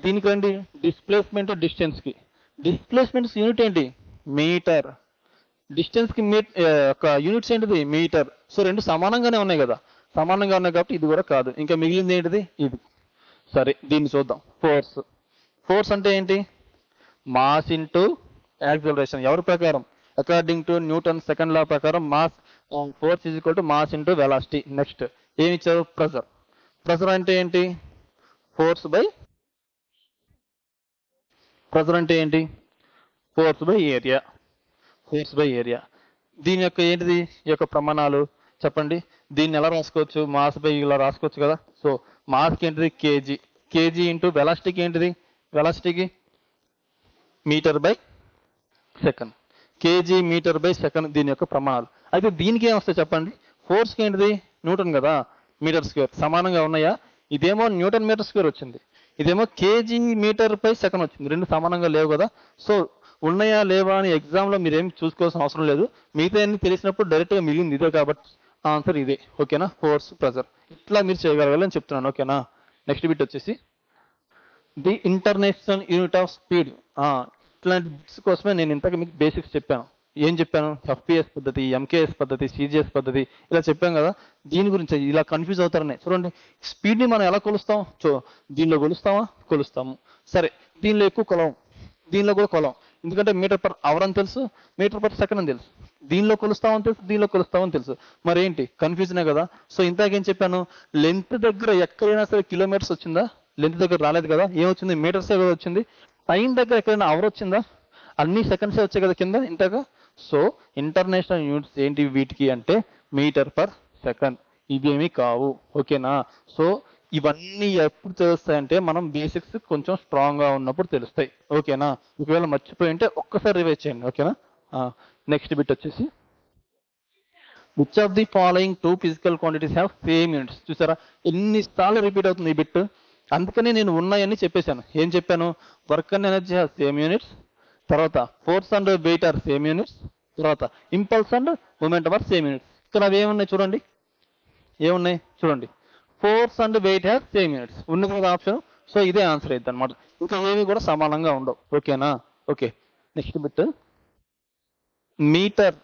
దీనికి రండి, డిస్ప్లేస్మెంట్ డిస్టెన్స్కి. డిస్ప్లేస్మెంట్స్ యూనిట్ ఏంటి, మీటర్. డిస్టెన్స్కి యూనిట్స్ ఏంటిది, మీటర్. సో రెండు సమానంగానే ఉన్నాయి కదా. సమానంగా ఉన్నాయి కాబట్టి ఇది కూడా కాదు. ఇంకా మిగిలింది ఏంటిది? ఇది. సరే దీన్ని చూద్దాం. ఫోర్స్ అంటే ఏంటి? Mass into acceleration. ఎవరి ప్రకారం? According to Newton second law ప్రకారం force is equal to mass into velocity. Next ఏమి ఇచ్చారు? ప్రెజర్ అంటే ఏంటి? Force by area. దీని యొక్క ఏంటిది? ఈ యొక్క ప్రమాణాలు చెప్పండి. దీన్ని ఎలా రాసుకోవచ్చు? మాస్ బై ఇలా రాసుకోవచ్చు కదా. సో మాస్కి ఏంటిది? కేజీ ఇంటూ వెలాసిటీకి ఏంటిది? వెలాసిటీకి metre by second. Kg metre by second దీని యొక్క ప్రమాణాలు. అయితే దీనికి ఏమొస్తాయి చెప్పండి? ఫోర్స్కి ఏంటిది? న్యూటన్ కదా, మీటర్ స్క్వేర్. సమానంగా ఉన్నాయా? ఇదేమో న్యూటన్ మీటర్ స్క్వేర్ వచ్చింది, ఇదేమో కేజీ మీటర్ బై సెకండ్ వచ్చింది. రెండు సమానంగా లేవు కదా. సో ఉన్నాయా లేవా అని ఎగ్జామ్లో మీరేం చూసుకోవాల్సిన అవసరం లేదు. మిగతా అన్ని తెలిసినప్పుడు డైరెక్ట్గా మిగిలింది ఇదే కాబట్టి ఆన్సర్ ఇదే. ఓకేనా? ఫోర్స్, ప్రెజర్ ఇట్లా మీరు చేయగలగాలని చెప్తున్నాను. ఓకేనా? నెక్స్ట్ బిట్ వచ్చేసి the international unit of speed. ఇట్లాంటి బిట్స్ కోసమే నేను ఇంతకు మీకు బేసిక్స్ చెప్పాను. ఏం చెప్పాను? ఎఫ్పిఎస్ పద్ధతి, ఎంకేఎస్ పద్ధతి, సిజిఎస్ పద్ధతి ఇలా చెప్పాం కదా. దీని గురించి ఇలా కన్ఫ్యూజ్ అవుతారనే. చూడండి, స్పీడ్ని మనం ఎలా కొలుస్తాం? దీనిలో కొలుస్తాము. సరే, దీనిలో ఎక్కువ కొలం, దీనిలో కూడా కొలం. ఎందుకంటే మీటర్ పర్ అవర్ అని తెలుసు, మీటర్ పర్ సెకండ్ అని తెలుసు. దీనిలో కొలుస్తామని తెలుసు, దీనిలో కొలుస్తామని తెలుసు. మరి ఏంటి? కన్ఫ్యూజనే కదా. సో ఇంతకేం చెప్పాను? లెంత్ దగ్గర ఎక్కడైనా సరే కిలోమీటర్స్ వచ్చిందా? లెంత్ దగ్గర రాలేదు కదా. ఏమొచ్చింది? మీటర్సే కదా వచ్చింది. టైం దగ్గర ఎక్కడైనా అవర్ వచ్చిందా? అన్ని సెకండ్సే వచ్చాయి కదా కింద ఇంతగా. సో ఇంటర్నేషనల్ యూనిట్స్ ఏంటి వీటికి అంటే మీటర్ పర్ సెకండ్. ఇవేమీ కావు. ఓకేనా? సో ఇవన్నీ ఎప్పుడు తెలుస్తాయంటే మనం బేసిక్స్ కొంచెం స్ట్రాంగ్గా ఉన్నప్పుడు తెలుస్తాయి. ఓకేనా? ఒకవేళ మర్చిపోయి ఉంటే ఒక్కసారి రివైజ్ చేయండి. ఓకేనా? నెక్స్ట్ బిట్ వచ్చేసి which of the following two physical quantities have same units. చూసారా ఎన్నిసార్లు రిపీట్ అవుతుంది ఈ బిట్. అందుకని నేను ఉన్నాయని చెప్పేశాను. ఏం చెప్పాను? Work and energy have same units, తర్వాత force and weight are same units, తర్వాత impulse and momentum are same units. ఇక్కడ అవి ఏమున్నాయి చూడండి, force and weight have same units ఉన్నది కదా ఆప్షన్. సో ఇదే ఆన్సర్ అయింది అనమాట. ఇంకా ఏవి కూడా సమానంగా ఉండవు. ఓకేనా? Okay, next bit metre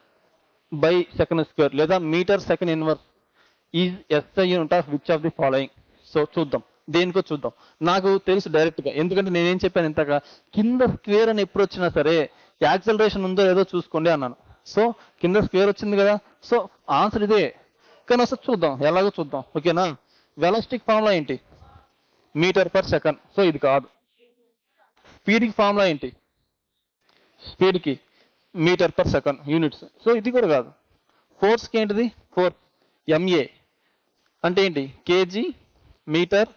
by second square లేదా metre second inverse is SI unit of which of the following. So చూద్దాం, దేనికో చూద్దాం. నాకు తెలుసు డైరెక్ట్గా, ఎందుకంటే నేనేం చెప్పాను ఇంతగా, కింద స్క్వేర్ అని ఎప్పుడు వచ్చినా సరే యాక్సలరేషన్ ఉందో ఏదో చూసుకోండి అన్నాను. సో కింద స్క్వేర్ వచ్చింది కదా. సో ఆన్సర్ ఇదే. కానీ ఒకసారి చూద్దాం, ఎలాగో చూద్దాం. ఓకేనా? వెలాసిటీకి ఫార్ములా ఏంటి? Metre per second. సో ఇది కాదు. స్పీడ్కి ఫార్ములా ఏంటి? స్పీడ్కి metre per second units. So ఇది కూడా కాదు. ఫోర్స్కి ఏంటిది? ఫోర్స్ ఎంఏ అంటే ఏంటి? Kg metre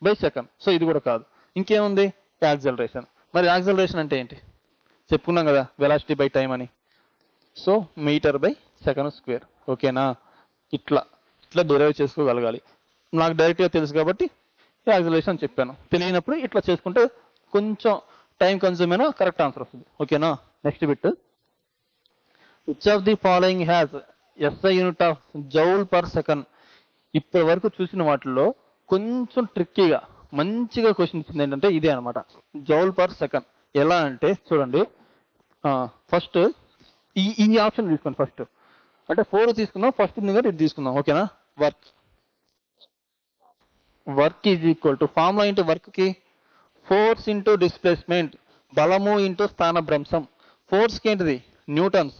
by second. So ఇది కూడా కాదు. ఇంకేముంది? యాక్సలరేషన్. మరి యాక్సలరేషన్ అంటే ఏంటి? చెప్పుకున్నాం కదా, వెలాసిటీ బై టైం అని. So metre by second square. ఓకేనా? ఇట్లా డిరైవ్ చేసుకోగలగాలి. నాకు డైరెక్ట్గా తెలుసు కాబట్టి యాక్సలరేషన్ చెప్పాను. తెలియనప్పుడు ఇట్లా చేసుకుంటే కొంచెం టైం కన్జ్యూమ్ అయినా కరెక్ట్ ఆన్సర్ వస్తుంది. ఓకేనా? Next bit which of the following has SI unit of joule per second. ఇప్పటి వరకు చూసిన వాటిల్లో కొంచెం ట్రిక్కీగా మంచిగా క్వశ్చన్ ఇచ్చింది ఏంటంటే ఇదే అనమాట, జౌల్ పర్ సెకండ్. ఎలా అంటే చూడండి, ఫస్ట్ ఈ ఆప్షన్ తీసుకోండి. ఫస్ట్ అంటే 4 తీసుకుందాం, ఫస్ట్ ఇది తీసుకుందాం. ఓకేనా? Work is equal to formula into వర్క్కి ఫోర్స్ ఇంటూ డిస్ప్లేస్మెంట్, బలము ఇంటూ స్థానభ్రంశం. ఫోర్స్కి ఏంటిది? న్యూటన్స్.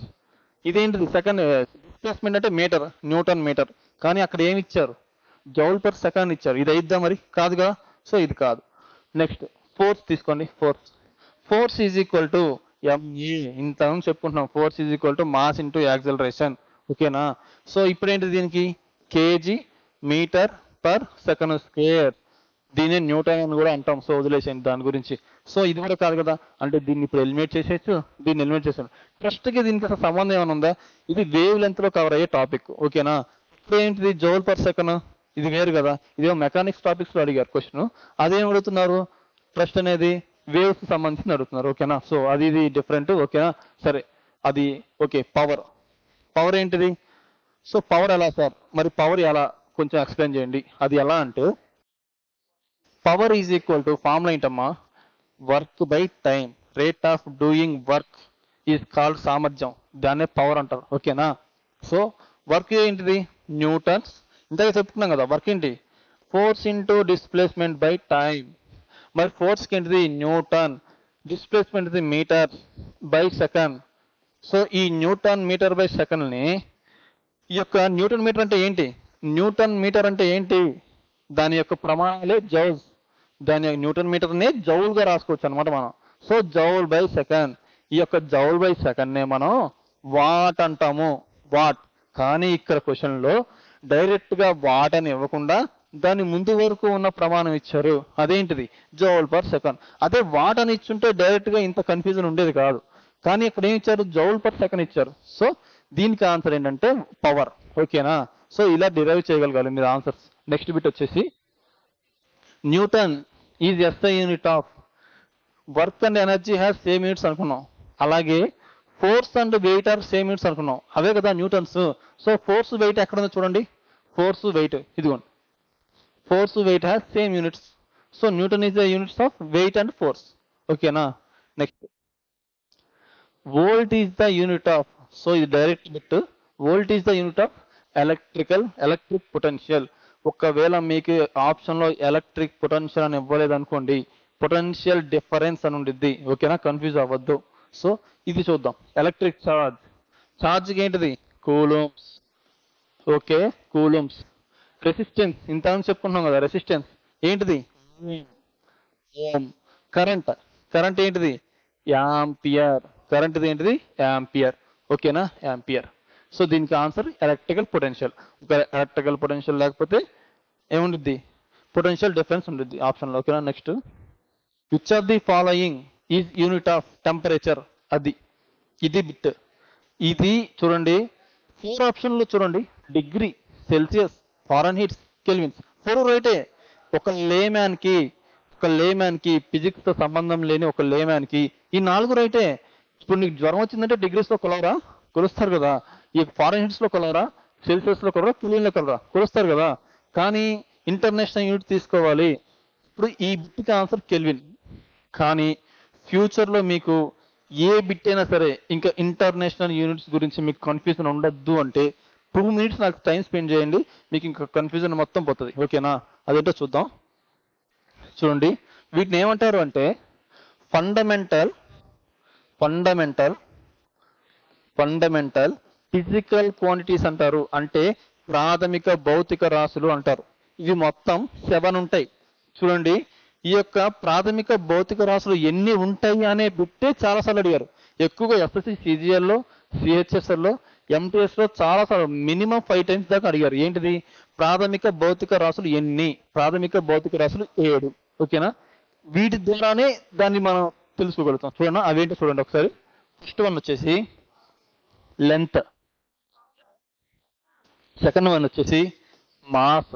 ఇదేంటిది? సెకండ్. డిస్ప్లేస్మెంట్ అంటే మీటర్, న్యూటన్ మీటర్. కానీ అక్కడ ఏమి ఇచ్చారు? జౌల్ పర్ సెకండ్ ఇచ్చారు. ఇది అయిద్దా? మరి కాదుగా. సో ఇది కాదు. నెక్స్ట్ ఫోర్స్ తీసుకోండి. Force is equal to MA. ఇంత చెప్పుకుంటున్నాం. Force is equal to mass into acceleration. ఓకేనా? సో ఇప్పుడు ఏంటి దీనికి? KG metre per second square. దీన్ని న్యూటన్ అని కూడా అంటాం. సో వదిలేసేయండి దాని గురించి. సో ఇది కూడా కాదు కదా, అంటే దీన్ని ఇప్పుడు ఎలిమినేట్ చేసేయచ్చు, దీన్ని ఎలిమినేట్ చేసాను. ఫస్ట్కి దీనికి అసలు సంబంధం ఏమైనా ఉందా? ఇది వేవ్ లెంత్లో కవర్ అయ్యే టాపిక్. ఓకేనా? ఇప్పుడు ఏంటిది? Joule per second. ఇది వేరు కదా. ఇదేమో మెకానిక్స్ టాపిక్స్లో అడిగారు క్వశ్చన్. అదేం అడుగుతున్నారు? ట్రస్ట్ అనేది వేవ్స్ సంబంధించి అడుగుతున్నారు. ఓకేనా? సో అది ఇది డిఫరెంట్. ఓకేనా? సరే, అది ఓకే. పవర్ ఏంటిది? సో పవర్ ఎలా సార్? మరి పవర్ ఎలా కొంచెం ఎక్స్ప్లెయిన్ చేయండి. అది ఎలా అంటే power is equal to formula ఏంటమ్మా? Work by time. Rate of doing work is called సామర్థ్యం. దాన్నే పవర్ అంటారు. ఓకేనా? సో వర్క్ ఏంటిది? న్యూటన్స్. ఇంతగా చెప్పుకున్నాం కదా వర్క్ ఏంటి, force into displacement by time. మరి ఫోర్స్కి ఏంటిది న్యూటన్, డిస్ప్లేస్మెంట్ ఇది మీటర్ బై సెకండ్. సో ఈ న్యూటన్ మీటర్ బై సెకండ్ని ఈ యొక్క న్యూటన్ మీటర్ అంటే ఏంటి, న్యూటన్ మీటర్ అంటే ఏంటి, దాని యొక్క ప్రమాణాలే జౌల్స్. దాని యొక్క న్యూటన్ మీటర్ని జౌల్గా రాసుకోవచ్చు అనమాట మనం. సో జౌల్ బై సెకండ్, ఈ యొక్క జౌల్ బై సెకండ్నే మనం వాట్ అంటాము, వాట్. కానీ ఇక్కడ క్వశ్చన్లో డైరెక్ట్గా వాట్ అని ఇవ్వకుండా దాని ముందు వరకు ఉన్న ప్రమాణం ఇచ్చారు, అదేంటిది జౌల్ పర్ సెకండ్. అదే వాట్ అని ఇచ్చుంటే డైరెక్ట్గా ఇంత కన్ఫ్యూజన్ ఉండేది కాదు. కానీ ఇక్కడ ఏం ఇచ్చారు, జౌల్ పర్ సెకండ్ ఇచ్చారు. సో దీనికి ఆన్సర్ ఏంటంటే పవర్. ఓకేనా, సో ఇలా డిరైవ్ చేయగలగాలి మీరు ఆన్సర్స్. నెక్స్ట్ బిట్ వచ్చేసి newton is SI unit of work and energy has same units అనుకున్నాం. అలాగే force and weight are same units అనుకున్నాం, అవే కదా న్యూటన్స్. సో ఫోర్స్ వెయిట్ ఎక్కడ ఉందో చూడండి, ఫోర్స్ వెయిట్ ఇదిగోండి, force weight has same units. So newton is the units of weight and force. ఓకేనా, next volt is the unit of, so ఇది direct bit, volt is the unit of electric potential. ఒకవేళ మీకు ఆప్షన్లో electric potential అని ఇవ్వలేదు అనుకోండి, potential difference అని ఉండిద్ది. ఓకేనా, కన్ఫ్యూజ్ అవ్వద్దు. సో ఇది చూద్దాం, ఎలక్ట్రిక్ ఛార్జ్, ఛార్జ్కి ఏంటిది కూలూమ్స్. Okay coulombs. రెసిస్టెన్స్ ఇంత చెప్పుకుంటున్నాం కదా, రెసిస్టెన్స్ ఏంటిది ఓం. కరెంట్, కరెంట్ ఏంటిది యాంపియర్, కరెంట్ ఏంటిది యాంపియర్. ఓకేనా యాంపియర్. సో దీనికి answer electrical potential. Electrical potential లేకపోతే ఏముండిద్ది పొటెన్షియల్ డిఫరెన్స్ ఉంటుంది ఆప్షన్లో. ఓకేనా, next which of the following is unit of temperature, అది ఇది బిట్. ఇది చూడండి 4 ఆప్షన్లు చూడండి, డిగ్రీ, సెల్సియస్, ఫారెన్హీట్స్, కెల్విన్స్, 4 రైటే. ఒక లేమ్యాన్కి ఫిజిక్స్తో సంబంధం లేని ఒక లేమ్యాన్కి ఈ 4 రైటే. ఇప్పుడు నీకు జ్వరం వచ్చిందంటే డిగ్రీస్లో కొలవరా, కొలుస్తారు కదా. ఈ ఫారెన్హీట్స్లో కొలవరా, సెల్సియస్లో కొలవరా, కెల్విన్లో కొలవరా, కొలుస్తారు కదా. కానీ ఇంటర్నేషనల్ యూనిట్ తీసుకోవాలి. ఇప్పుడు ఈ బిట్కి ఆన్సర్ కెల్విన్. కానీ ఫ్యూచర్లో మీకు ఏ బిట్ అయినా సరే ఇంకా ఇంటర్నేషనల్ యూనిట్స్ గురించి మీకు కన్ఫ్యూజన్ ఉండద్దు అంటే 2 minutes నాకు టైం స్పెండ్ చేయండి, మీకు ఇంకా కన్ఫ్యూజన్ మొత్తం పోతుంది. ఓకేనా, అదేంటో చూద్దాం. చూడండి వీటిని ఏమంటారు అంటే ఫండమెంటల్ ఫిజికల్ క్వాంటిటీస్ అంటారు, అంటే ప్రాథమిక భౌతిక రాశులు అంటారు. ఇవి మొత్తం 7 ఉంటాయి. చూడండి ఈ యొక్క ప్రాథమిక భౌతిక రాశులు ఎన్ని ఉంటాయి అనే బిట్టే చాలాసార్లు అడిగారు. ఎక్కువగా ఎస్ఎస్సి సిజిఎల్లో, సిహెచ్ఎస్ఎల్లో, ఎంటీఎస్లో చాలాసార్లు మినిమం 5 times దాకా అడిగారు. ఏంటిది ప్రాథమిక భౌతిక రాశులు ఎన్ని, ప్రాథమిక భౌతిక రాశులు 7. ఓకేనా, వీటి ద్వారానే దాన్ని మనం తెలుసుకోగలుగుతాం. చూడండి అవేంటో చూడండి ఒకసారి. ఫస్ట్ వన్ వచ్చేసి లెంత్, సెకండ్ వన్ వచ్చేసి మాస్,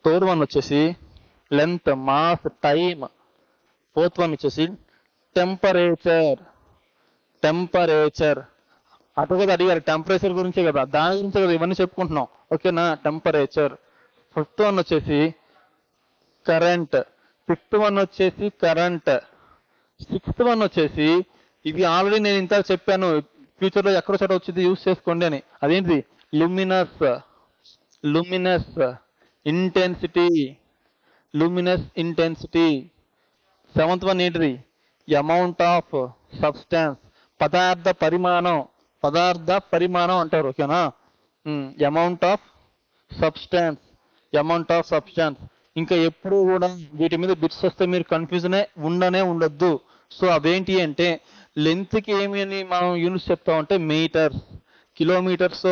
థర్డ్ వన్ వచ్చేసి length, mass, time, fourth one వచ్చేసి టెంపరేచర్. అటు కదా అడిగారు టెంపరేచర్ గురించే కదా, దాని గురించే కదా ఇవన్నీ చెప్పుకుంటున్నాం. ఓకేనా, టెంపరేచర్. ఫిఫ్త్ వన్ వచ్చేసి కరెంట్, ఫిఫ్త్ వన్ వచ్చేసి కరెంట్, సిక్స్త్ వన్ వచ్చేసి ఇది ఆల్రెడీ నేను ఇంత చెప్పాను, ఫ్యూచర్లో ఎక్కడో చోట వచ్చింది యూజ్ చేసుకోండి అని. అదేంటిది లూమినస్ ఇంటెన్సిటీ. సెవెంత్ వన్ ఏంటిది అమౌంట్ ఆఫ్ సబ్స్టాన్స్, పదార్థ పరిమాణం అంటారు. ఓకేనా, అమౌంట్ ఆఫ్ సబ్స్టాన్స్. ఇంకా ఎప్పుడు కూడా వీటి మీద బిట్స్ వస్తే మీరు కన్ఫ్యూజనే ఉండొద్దు. సో అవేంటి అంటే లెంత్కి ఏమి అని మనం యూనిట్స్ చెప్తామంటే మీటర్స్, కిలోమీటర్స్,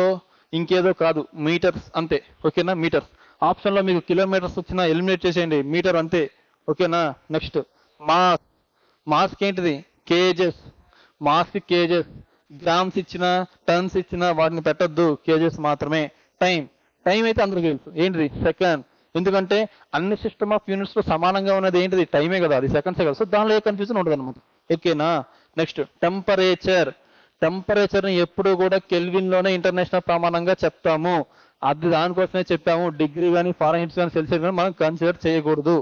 ఇంకేదో కాదు, మీటర్స్ అంతే. ఓకేనా, మీటర్స్. ఆప్షన్లో మీకు కిలోమీటర్స్ వచ్చినా ఎలిమినేట్ చేసేయండి, మీటర్ అంతే. ఓకేనా, నెక్స్ట్ మాస్కి ఏంటిది కేజెస్, మాస్కి కేజెస్. గ్రామ్స్ ఇచ్చినా టన్స్ ఇచ్చినా వాటిని పెట్టద్దు, కేజెస్ మాత్రమే. టైం అయితే అందరికీ తెలుసు ఏంటిది సెకండ్, ఎందుకంటే అన్ని సిస్టమ్ ఆఫ్ యూనిట్స్ లో సమానంగా ఉన్నది ఏంటిది టైమే కదా, అది సెకండ్సే కదా. సో దానిలో ఏ కన్ఫ్యూజన్ ఉండదు అనమాట. ఓకేనా, నెక్స్ట్ టెంపరేచర్ని ఎప్పుడు కూడా కెల్విన్లోనే ఇంటర్నేషనల్ ప్రమాణంగా చెప్తాము. అది దానికోసమే చెప్పాము. డిగ్రీ కానీ ఫారెన్హీట్స్ కానీ సెల్సియస్ కానీ మనం కన్సిడర్ చేయకూడదు,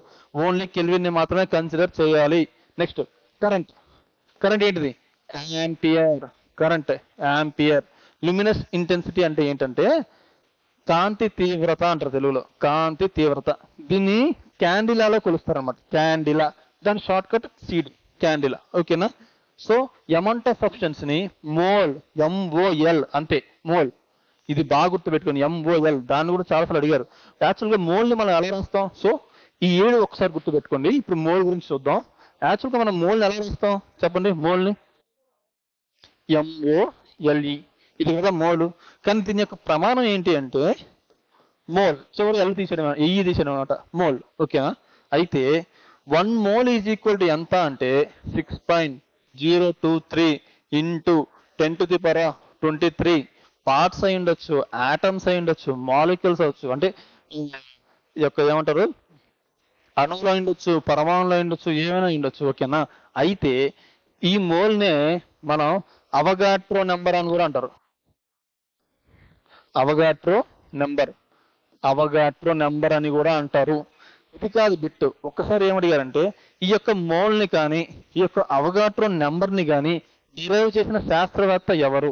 ఓన్లీ కెల్విన్ని మాత్రమే కన్సిడర్ చేయాలి. నెక్స్ట్ కరెంట్ ఏంటిది యాంపియర్. లూమినస్ ఇంటెన్సిటీ అంటే ఏంటంటే కాంతి తీవ్రత అంటారు తెలుగులో, కాంతి తీవ్రత. దీన్ని క్యాండిలాలో కొలుస్తారు అనమాట, క్యాండిలా. దాని షార్ట్ కట్ సీడ్, క్యాండిలా. ఓకేనా. సో అమౌంట్ ఆఫ్ సబ్స్టెన్స్ ని మోల్, MOL అంతే, మోల్. ఇది బాగా గుర్తుపెట్టుకోండి, MOL. దాన్ని కూడా చాలాసార్లు అడిగారు. యాక్చువల్గా మోల్ ని మనం ఎలా రాస్తాం? సో ఈ 7 ఒకసారి గుర్తుపెట్టుకోండి. ఇప్పుడు మోల్ గురించి చూద్దాం. యాక్చువల్గా మనం మోల్ ని ఎలా రాస్తాం చెప్పండి? మోల్ ని MOLE, ఇది కదా మోల్. కానీ దీని యొక్క ప్రమాణం ఏంటి అంటే మోల్, చివరి ఎల్ తీసేయడం, తీసేయడం అనమాట, మోల్. ఓకేనా. అయితే 1 మోల్ ఈజ్ ఈక్వల్ టు ఎంత అంటే 6.023 ఇంటూ 10⁻23 పార్ట్స్ అయి ఉండొచ్చు, ఆటమ్స్ అయి ఉండొచ్చు, మాలిక్యూల్స్ అవ్వచ్చు, అంటే ఈ యొక్క ఏమంటారు అణువులో ఉండొచ్చు, పరమాణులో ఉండొచ్చు, ఏమైనా ఉండొచ్చు. ఓకేనా. అయితే ఈ మోల్నే మనం అవగాడ్రో నెంబర్ అని కూడా అంటారు. అవగాడ్రో నెంబర్ అని కూడా అంటారు. ఇది కాదు బిట్. ఒక్కసారి ఏమడిగారంటే ఈ యొక్క మోల్ ని కానీ ఈ యొక్క అవగాడ్రో నెంబర్ ని కానీ డిరైవ్ చేసిన శాస్త్రవేత్త ఎవరు?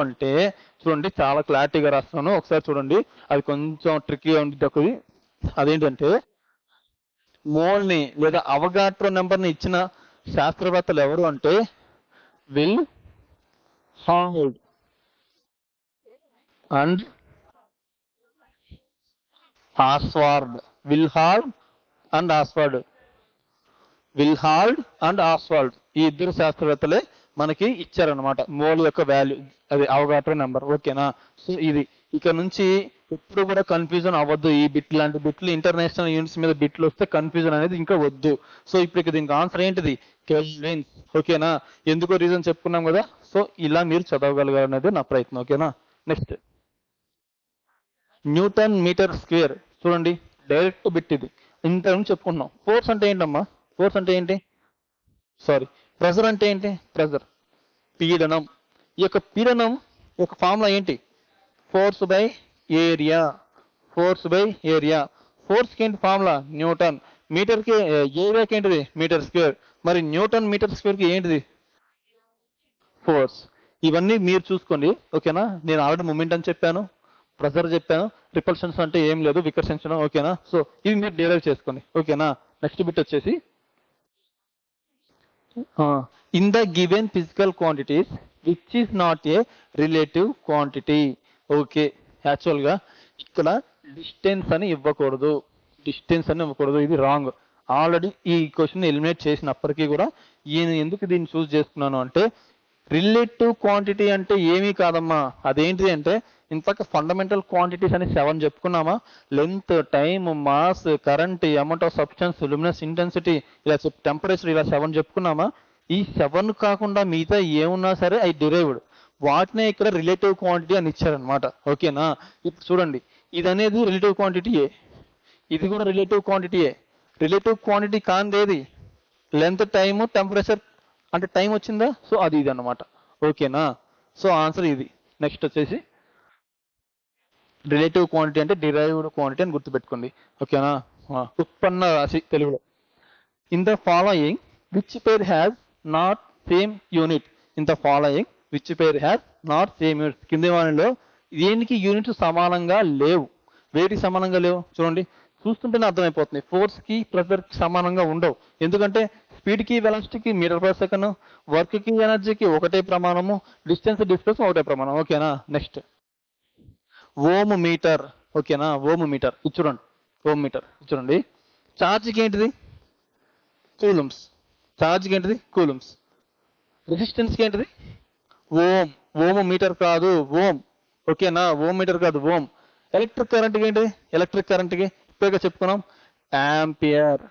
అంటే చూడండి, చాలా క్లారిటీగా రాస్తున్నాను, ఒకసారి చూడండి. అది కొంచెం ట్రిక్కీగా ఉంటుంది. అదేంటంటే మోల్ ని లేదా అవగాడ్రో నెంబర్ ని ఇచ్చిన శాస్త్రవేత్తలు ఎవరు అంటే Wilhard and Ostwald. Wilhard and Ostwald ఈ ఇద్దరు శాస్త్రవేత్తలే మనకి ఇచ్చారనమాట మోల్ యొక్క వాల్యూ, అది అవగాడ్రో నెంబర్. ఓకేనా. సో ఇది ఇక నుంచి ఎప్పుడు కూడా కన్ఫ్యూజన్ అవ్వద్దు. ఈ బిట్ లాంటి బిట్లు, ఇంటర్నేషనల్ యూనిట్స్ మీద బిట్లు వస్తే కన్ఫ్యూజన్ అనేది ఇంకా వద్దు. సో ఇప్పుడు దీనికి ఆన్సర్ ఏంటిది? కెల్విన్స్. ఓకేనా. ఎందుకో రీజన్ చెప్పుకున్నాం కదా. సో ఇలా మీరు చదవగలగాలనేది నా ప్రయత్నం. ఓకేనా. Next newton metre square. చూడండి, డైరెక్ట్ బిట్ ఇది. ఇంత నుంచి చెప్పుకున్నాం. ఫోర్స్ అంటే ఏంటమ్మా? ఫోర్స్ అంటే ఏంటి? సారీ, ప్రెజర్ అంటే ఏంటి? ప్రెజర్, పీడనం. ఈ యొక్క పీడనం యొక్క ఫార్ములా ఏంటి? Force by area. ఫోర్స్కి ఏంటి ఫార్ములా? న్యూటన్. మీటర్కి, ఏరియాకి ఏంటిది? Metre square. మరి న్యూటన్ మీటర్ స్క్వేర్కి ఏంటిది? ఫోర్స్. ఇవన్నీ మీరు చూసుకోండి. ఓకేనా. నేను ఆల్రెడీ మూమెంట్ అని చెప్పాను, ప్రెజర్ చెప్పాను, రిపల్షన్స్ అంటే ఏం లేదు, వికర్షణ. ఓకేనా. సో ఇవి మీరు డిరైవ్ చేసుకోండి. ఓకేనా. నెక్స్ట్ బిట్ వచ్చేసి in the given physical quantities which is not a relative quantity. Okay. యాక్చువల్గా ఇక్కడ డిస్టెన్స్ అని ఇవ్వకూడదు, ఇది రాంగ్. ఆల్రెడీ ఈ క్వశ్చన్ ఎలిమినేట్ చేసినప్పటికీ కూడా ఎందుకు దీన్ని చూస్ చేసుకున్నాను అంటే రిలేటివ్ క్వాంటిటీ అంటే ఏమీ కాదమ్మా. అదేంటిది అంటే ఇంతక ఫండమెంటల్ క్వాంటిటీస్ అని 7 చెప్పుకున్నామా? Length, time, mass, current, amount of substance, luminous intensity, ఇలా టెంపరేచర్, ఇలా 7 చెప్పుకున్నామా? ఈ 7 కాకుండా మిగతా ఏమున్నా సరే అవి డిరైవ్డ్. వాటినే ఇక్కడ రిలేటివ్ క్వాంటిటీ అని ఇచ్చారనమాట. ఓకేనా. ఇప్పుడు చూడండి, ఇది అనేది రిలేటివ్ క్వాంటిటీయే, ఇది కూడా రిలేటివ్ క్వాంటిటీయే. రిలేటివ్ క్వాంటిటీ కానిదేది? Length, time, temperature. అంటే టైం వచ్చిందా? సో అది ఇది అనమాట. ఓకేనా. సో ఆన్సర్ ఇది. నెక్స్ట్ వచ్చేసి రిలేటివ్ క్వాంటిటీ అంటే డిరైవ్డ్ క్వాంటిటీ అని గుర్తుపెట్టుకోండి. ఓకేనా. ఉత్పన్న రాశి తెలుగులో. In the following which pair has not same unit. కింది వానిలో దేనికి యూనిట్స్ సమానంగా లేవు? వేటికి సమానంగా లేవు? చూడండి, చూస్తుంటేనే అర్థమైపోతుంది. ఫోర్స్కి, ప్రెజర్కి సమానంగా ఉండవు. ఎందుకంటే స్పీడ్కి, వెలాసిటీకి మీటర్ పర్ సెకండ్, వర్క్కి, ఎనర్జీకి ఒకటే ప్రమాణము, డిస్టెన్స్ ఒకటే ప్రమాణం. ఓకేనా. Next ohm meter. ఓకేనా. ఓమ్ మీటర్ ఇది చూడండి. ఛార్జ్కి ఏంటిది? కూలమ్స్. రెసిస్టెన్స్కి ఏంటిది? ఓమ్ మీటర్ కాదు, ఓమ్. ఓకేనా. ఓమ్ మీటర్ కాదు, ఓమ్. ఎలక్ట్రిక్ కరెంట్కి ఏంటిది? ఇప్పుడుగా చెప్పుకున్నాం, యాంపియర్.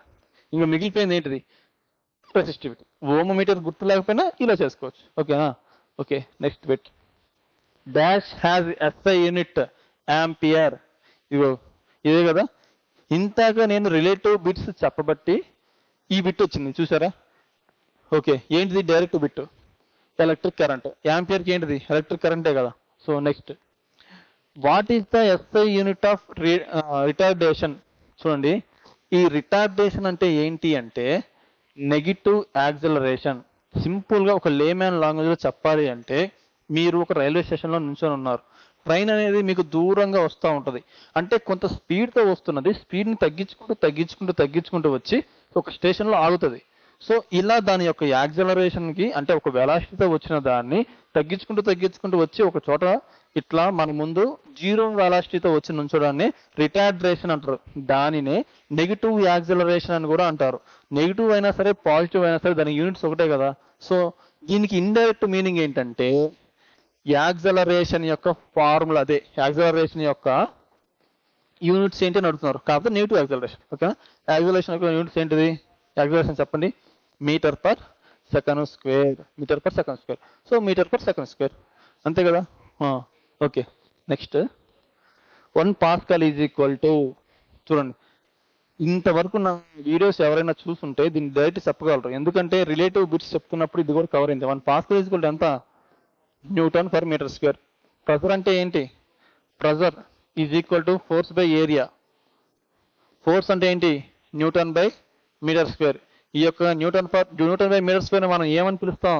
ఇంకా మిగిలిపోయింది ఏంటిది? రెసిస్టివిటీ. ఓమ్ మీటర్ గుర్తు లేకపోయినా ఇలా చేసుకోవచ్చు. ఓకేనా. Okay. Next bit. Dash has SI unit ampere. ఇదే కదా. ఇంతగా నేను రిలేటివ్ బిట్స్ చెప్పబట్టి ఈ బిట్ వచ్చింది, చూసారా? ఓకే. ఏంటిది? Direct bit, electric current. యాంపియర్కి ఏంటిది? ఎలక్ట్రిక్ కరెంటే కదా. So next, what is the SI unit of retardation? చూడండి, ఈ రిటార్డేషన్ అంటే ఏంటి అంటే నెగిటివ్ యాక్సిలరేషన్. సింపుల్గా ఒక లేమ్యాన్ లాంగ్వేజ్లో చెప్పాలి అంటే మీరు ఒక రైల్వే స్టేషన్లో నిల్చొని ఉన్నారు, ట్రైన్ అనేది మీకు దూరంగా వస్తూ ఉంటుంది. అంటే కొంత స్పీడ్తో వస్తున్నది, స్పీడ్ని తగ్గించుకుంటూ వచ్చి ఒక స్టేషన్లో ఆగుతుంది. సో ఇలా దాని యొక్క యాక్సలరేషన్కి అంటే ఒక వెలాసిటీతో వచ్చిన దాన్ని తగ్గించుకుంటూ వచ్చి ఒక చోట ఇట్లా మన ముందు జీరో వెలాసిటీతో వచ్చి నుంచోడాన్ని రిటార్డరేషన్ అంటారు. దానినే నెగిటివ్ యాక్సలరేషన్ అని కూడా అంటారు. నెగిటివ్ అయినా సరే పాజిటివ్ అయినా సరే దాని యూనిట్స్ ఒకటే కదా. సో దీనికి ఇండైరెక్ట్ మీనింగ్ ఏంటంటే యాక్సలరేషన్ యొక్క ఫార్ములా అదే. యాక్సలరేషన్ యొక్క యూనిట్స్ ఏంటి అని అడుగుతున్నారు, కాకపోతే నెగిటివ్ యాక్సలరేషన్. ఓకేనా? యాక్సలరేషన్ యొక్క యూనిట్స్ ఏంటిది? యాక్సలరేషన్ చెప్పండి. Metre per second square. So metre per second square అంతే కదా. Okay, next 1 pascal is equal to, చూడండి ఇంతవరకు నా వీడియోస్ ఎవరైనా చూసుంటే దీన్ని డైరెక్ట్ చెప్పగలరు, ఎందుకంటే రిలేటివ్ బిట్స్ చెప్తున్నప్పుడు ఇది కూడా కవర్ అయింది. 1 పాస్కల్ ఈజ్ ఈక్వల్ టు ఎంత? Newton per metre square. Pressure అంటే ఏంటి? Pressure is equal to force by area. Force అంటే ఏంటి? Newton by metre square. ఈ యొక్క న్యూటన్ బై మీటర్ స్క్వేర్ మనం ఏమని పిలుస్తాం?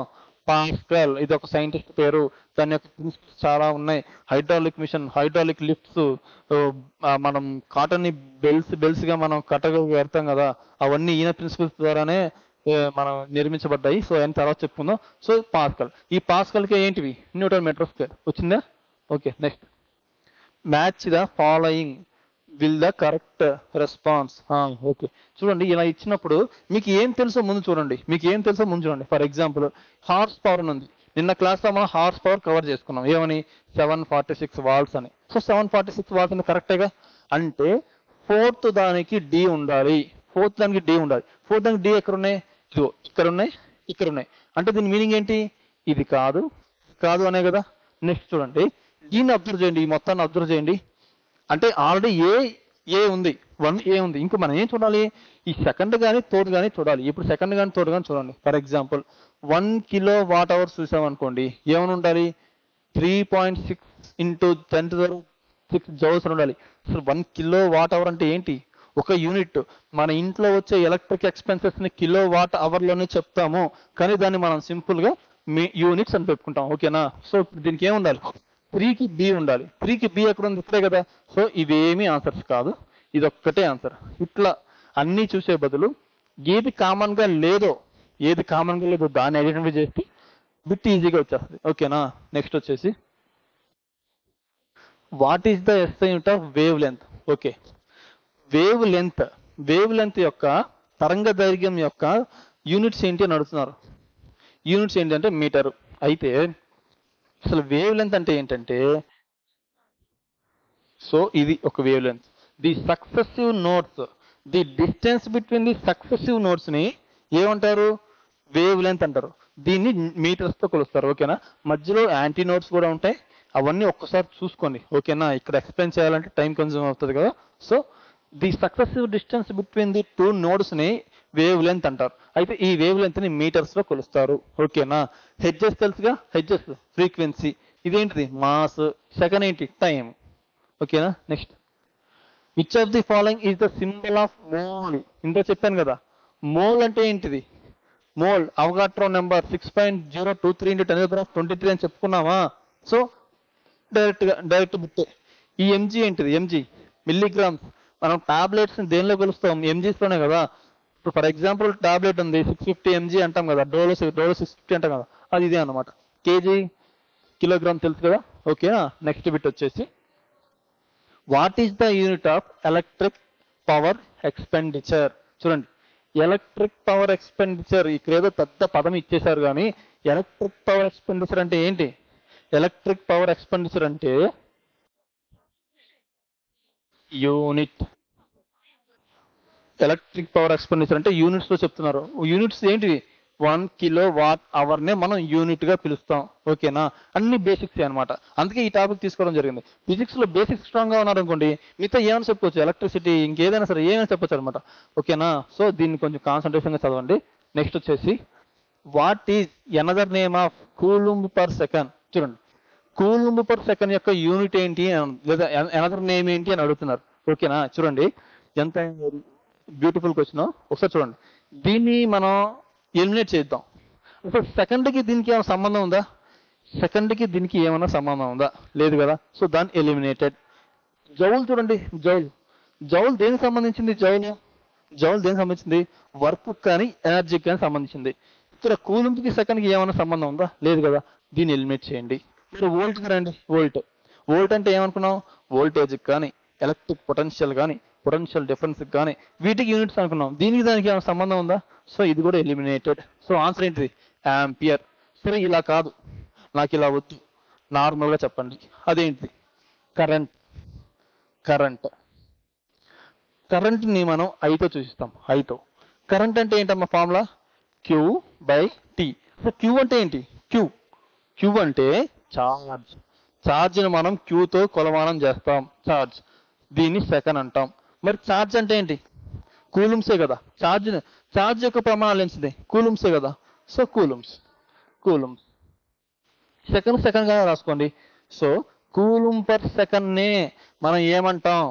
పాస్కల్. ఇది ఒక సైంటిస్ట్ పేరు. దాని యొక్క ప్రిన్సిపల్స్ చాలా ఉన్నాయి. హైడ్రాలిక్ మిషన్, హైడ్రాలిక్ లిఫ్ట్స్, మనం కాటన్ ని బెల్స్ గా మనం కట్టగా పెడతాం కదా, అవన్నీ ఈయన ప్రిన్సిపల్స్ ద్వారానే మనం నిర్మించబడ్డాయి. సో ఆయన తర్వాత చెప్పుకుందాం. So pascal. ఈ పాస్కల్ కి ఏంటివి? Newton metre square. వచ్చిందా? Okay, next match the following will the correct response. Okay, చూడండి ఇలా ఇచ్చినప్పుడు మీకు ఏం తెలుసో ముందు చూడండి. ఫర్ ఎగ్జాంపుల్ హార్స్ పవర్ అని ఉంది. నిన్న క్లాస్లో మనం హార్స్ పవర్ కవర్ చేసుకున్నాం. ఏమని? 746 వాల్ట్స్ అని. సో 746 వాల్ట్స్ అని కరెక్టేగా. అంటే ఫోర్త్ దానికి డి ఉండాలి. ఫోర్త్ దానికి డి ఎక్కడ ఉన్నాయి? ఇదిగో ఇక్కడ ఉన్నాయి. అంటే దీని మీనింగ్ ఏంటి? ఇది కాదు అనే కదా. నెక్స్ట్ చూడండి, దీన్ని అబ్జర్వ్ చేయండి, ఈ మొత్తాన్ని అబ్జర్వ్ చేయండి. అంటే ఆల్రెడీ ఏ ఉంది, 1A ఉంది. ఇంకా మనం ఏం చూడాలి? ఈ సెకండ్ కానీ థర్డ్ కానీ చూడాలి. ఇప్పుడు సెకండ్ కానీ థర్డ్ కానీ చూడండి. ఫర్ ఎగ్జాంపుల్ 1 kWh చూసామనుకోండి, ఏమని ఉండాలి? 3.6 × 10⁶ జౌల్స్ అని ఉండాలి. అసలు 1 kWh అంటే ఏంటి? ఒక యూనిట్. మన ఇంట్లో వచ్చే ఎలక్ట్రిక్ ఎక్స్పెన్సెస్ ని kWh లోనే చెప్తాము, కానీ దాన్ని మనం సింపుల్ గా యూనిట్స్ అని పెట్టుకుంటాం. ఓకేనా? సో దీనికి ఏం ఉండాలి? 3కి B ఉండాలి. 3కి B ఎక్కడ ఉంది? ఇక్కడే కదా. సో ఇవేమీ ఆన్సర్స్ కాదు, ఇది ఒక్కటే ఆన్సర్. ఇట్లా అన్నీ చూసే బదులు ఏది కామన్ గా లేదో దాన్ని ఐడెంటిఫై చేసి బిట్ ఈజీగా వచ్చేస్తుంది. ఓకేనా? నెక్స్ట్ వచ్చేసి what is the SI unit of wave length? Okay, wave length యొక్క తరంగ దైర్ఘ్యం యొక్క యూనిట్స్ ఏంటి అని అడుగుతున్నారు. యూనిట్స్ ఏంటి అంటే మీటరు. అయితే అసలు వేవ్ లెంత్ అంటే ఏంటంటే, సో ఇది ఒక wave length. The distance between the successive notes ని ఏమంటారు? వేవ్ లెంత్ అంటారు. దీన్ని మీటర్స్ తో కొలుస్తారు. ఓకేనా? మధ్యలో యాంటీ నోట్స్ కూడా ఉంటాయి, అవన్నీ ఒక్కసారి చూసుకోండి. ఓకేనా? ఇక్కడ ఎక్స్ప్లెయిన్ చేయాలంటే టైం కన్జ్యూమ్ అవుతుంది కదా. So the successive distance between the 2 nodes ని వేవ్ లెంత్ అంటారు. అయితే ఈ వేవ్ లెంత్ ని మీటర్స్ లో కొలుస్తారు. ఓకేనా? హెడ్జెస్ తెలుసుగా, హెడ్జెస్ ఫ్రీక్వెన్సీ, ఇదేంటిది? మాస్. సెకండ్ ఏంటి? టైం. ఓకేనా? Next which of the following is the symbol of mole? ఇంత చెప్పాను కదా. మోల్ అంటే ఏంటిది? మోల్ అవగాట్రో నెంబర్ 6.023 × 10⁻23 అని చెప్పుకున్నామా. So direct బిట్టే. ఈ ఎంజీ ఏంటిది? MG milligrams. మనం టాబ్లెట్స్ దేనిలో కొలుస్తాం? ఎంజీస్ లోనే కదా. ఇప్పుడు ఫర్ ఎగ్జాంపుల్ టాబ్లెట్ ఉంది 650 mg అంటాం కదా, డోలో 650 అంటాం కదా, అది ఇదే అనమాట. కేజీ కిలోగ్రామ్ తెలుసు కదా. ఓకేనా? నెక్స్ట్ బిట్ వచ్చేసి what is the unit of electric power expenditure? చూడండి, ఎలక్ట్రిక్ పవర్ ఎక్స్పెండిచర్ ఇక్కడ ఏదో పెద్ద పదం ఇచ్చేశారు, కానీ ఎలక్ట్రిక్ పవర్ ఎక్స్పెండిచర్ అంటే ఏంటి? ఎలక్ట్రిక్ పవర్ ఎక్స్పెండిచర్ అంటే యూనిట్. ఎలక్ట్రిక్ పవర్ ఎక్స్పెండిచర్ అంటే యూనిట్స్ లో చెప్తున్నారు. యూనిట్స్ ఏంటి? 1 kWh నే మనం యూనిట్ గా పిలుస్తాం. ఓకేనా? అన్ని బేసిక్స్ అనమాట. అందుకే ఈ టాపిక్ తీసుకోవడం జరిగింది. ఫిజిక్స్ లో బేసిక్స్ స్ట్రాంగ్ గా ఉన్నారనుకోండి, మిగతా ఏమైనా చెప్పుకోవచ్చు, ఎలక్ట్రిసిటీ ఇంకేదైనా సరే ఏమైనా చెప్పొచ్చు అనమాట. ఓకేనా? సో దీన్ని కొంచెం కాన్సన్ట్రేషన్ గా చదవండి. నెక్స్ట్ వచ్చేసి what is another name of coulomb per second? చూడండి, కూలుంబ్ పర్ సెకండ్ యొక్క యూనిట్ ఏంటి లేదా ఎనదర్ నేమ్ ఏంటి అని అడుగుతున్నారు. ఓకేనా? చూడండి ఎంత బ్యూటిఫుల్ క్వశ్చన్. ఒకసారి చూడండి, దీన్ని మనం ఎలిమినేట్ చేద్దాం. అసలు సెకండ్కి దీనికి ఏమైనా సంబంధం ఉందా? సెకండ్కి దీనికి ఏమైనా సంబంధం ఉందా? లేదు కదా. సో దాన్ని ఎలిమినేటెడ్. జౌల్ చూడండి, జౌల్ దేనికి సంబంధించింది? జౌల్ దేనికి సంబంధించింది? వర్క్ కానీ ఎనర్జీకి కానీ సంబంధించింది. ఇక్కడ కూలుంబ్కి సెకండ్కి ఏమైనా సంబంధం ఉందా? లేదు కదా. దీన్ని ఎలిమినేట్ చేయండి. మీరు వోల్ట్ రండి. వోల్ట్ అంటే ఏమనుకున్నాం? వోల్టేజ్కి కానీ ఎలక్ట్రిక్ పొటెన్షియల్ కానీ పొటెన్షియల్ డిఫరెన్స్కి కానీ వీటికి యూనిట్స్ అనుకున్నాం. దీనికి దానికి ఏమైనా సంబంధం ఉందా? సో ఇది కూడా ఎలిమినేటెడ్. సో ఆన్సర్ ఏంటిది? యాంపియర్. సరే ఇలా కాదు, నాకు ఇలా వద్దు, నార్మల్గా చెప్పండి. అదేంటిది? కరెంట్ని మనం ఐతో సూచిస్తాం. కరెంట్ అంటే ఏంటమ్మా ఫార్ములా? Q/T. సో క్యూ అంటే ఏంటి? క్యూ అంటే ఛార్జ్ని మనం క్యూతో కొలమానం చేస్తాం. దీన్ని సెకండ్ అంటాం. మరి ఛార్జ్ అంటే ఏంటి? కూలుమ్సే కదా. ఛార్జ్ యొక్క ప్రమాణాలు ఏంటిది? కూలుమ్సే కదా. So coulombs. సెకండ్గా రాసుకోండి. సో కూలుమ్ పర్ సెకండ్నే మనం ఏమంటాం?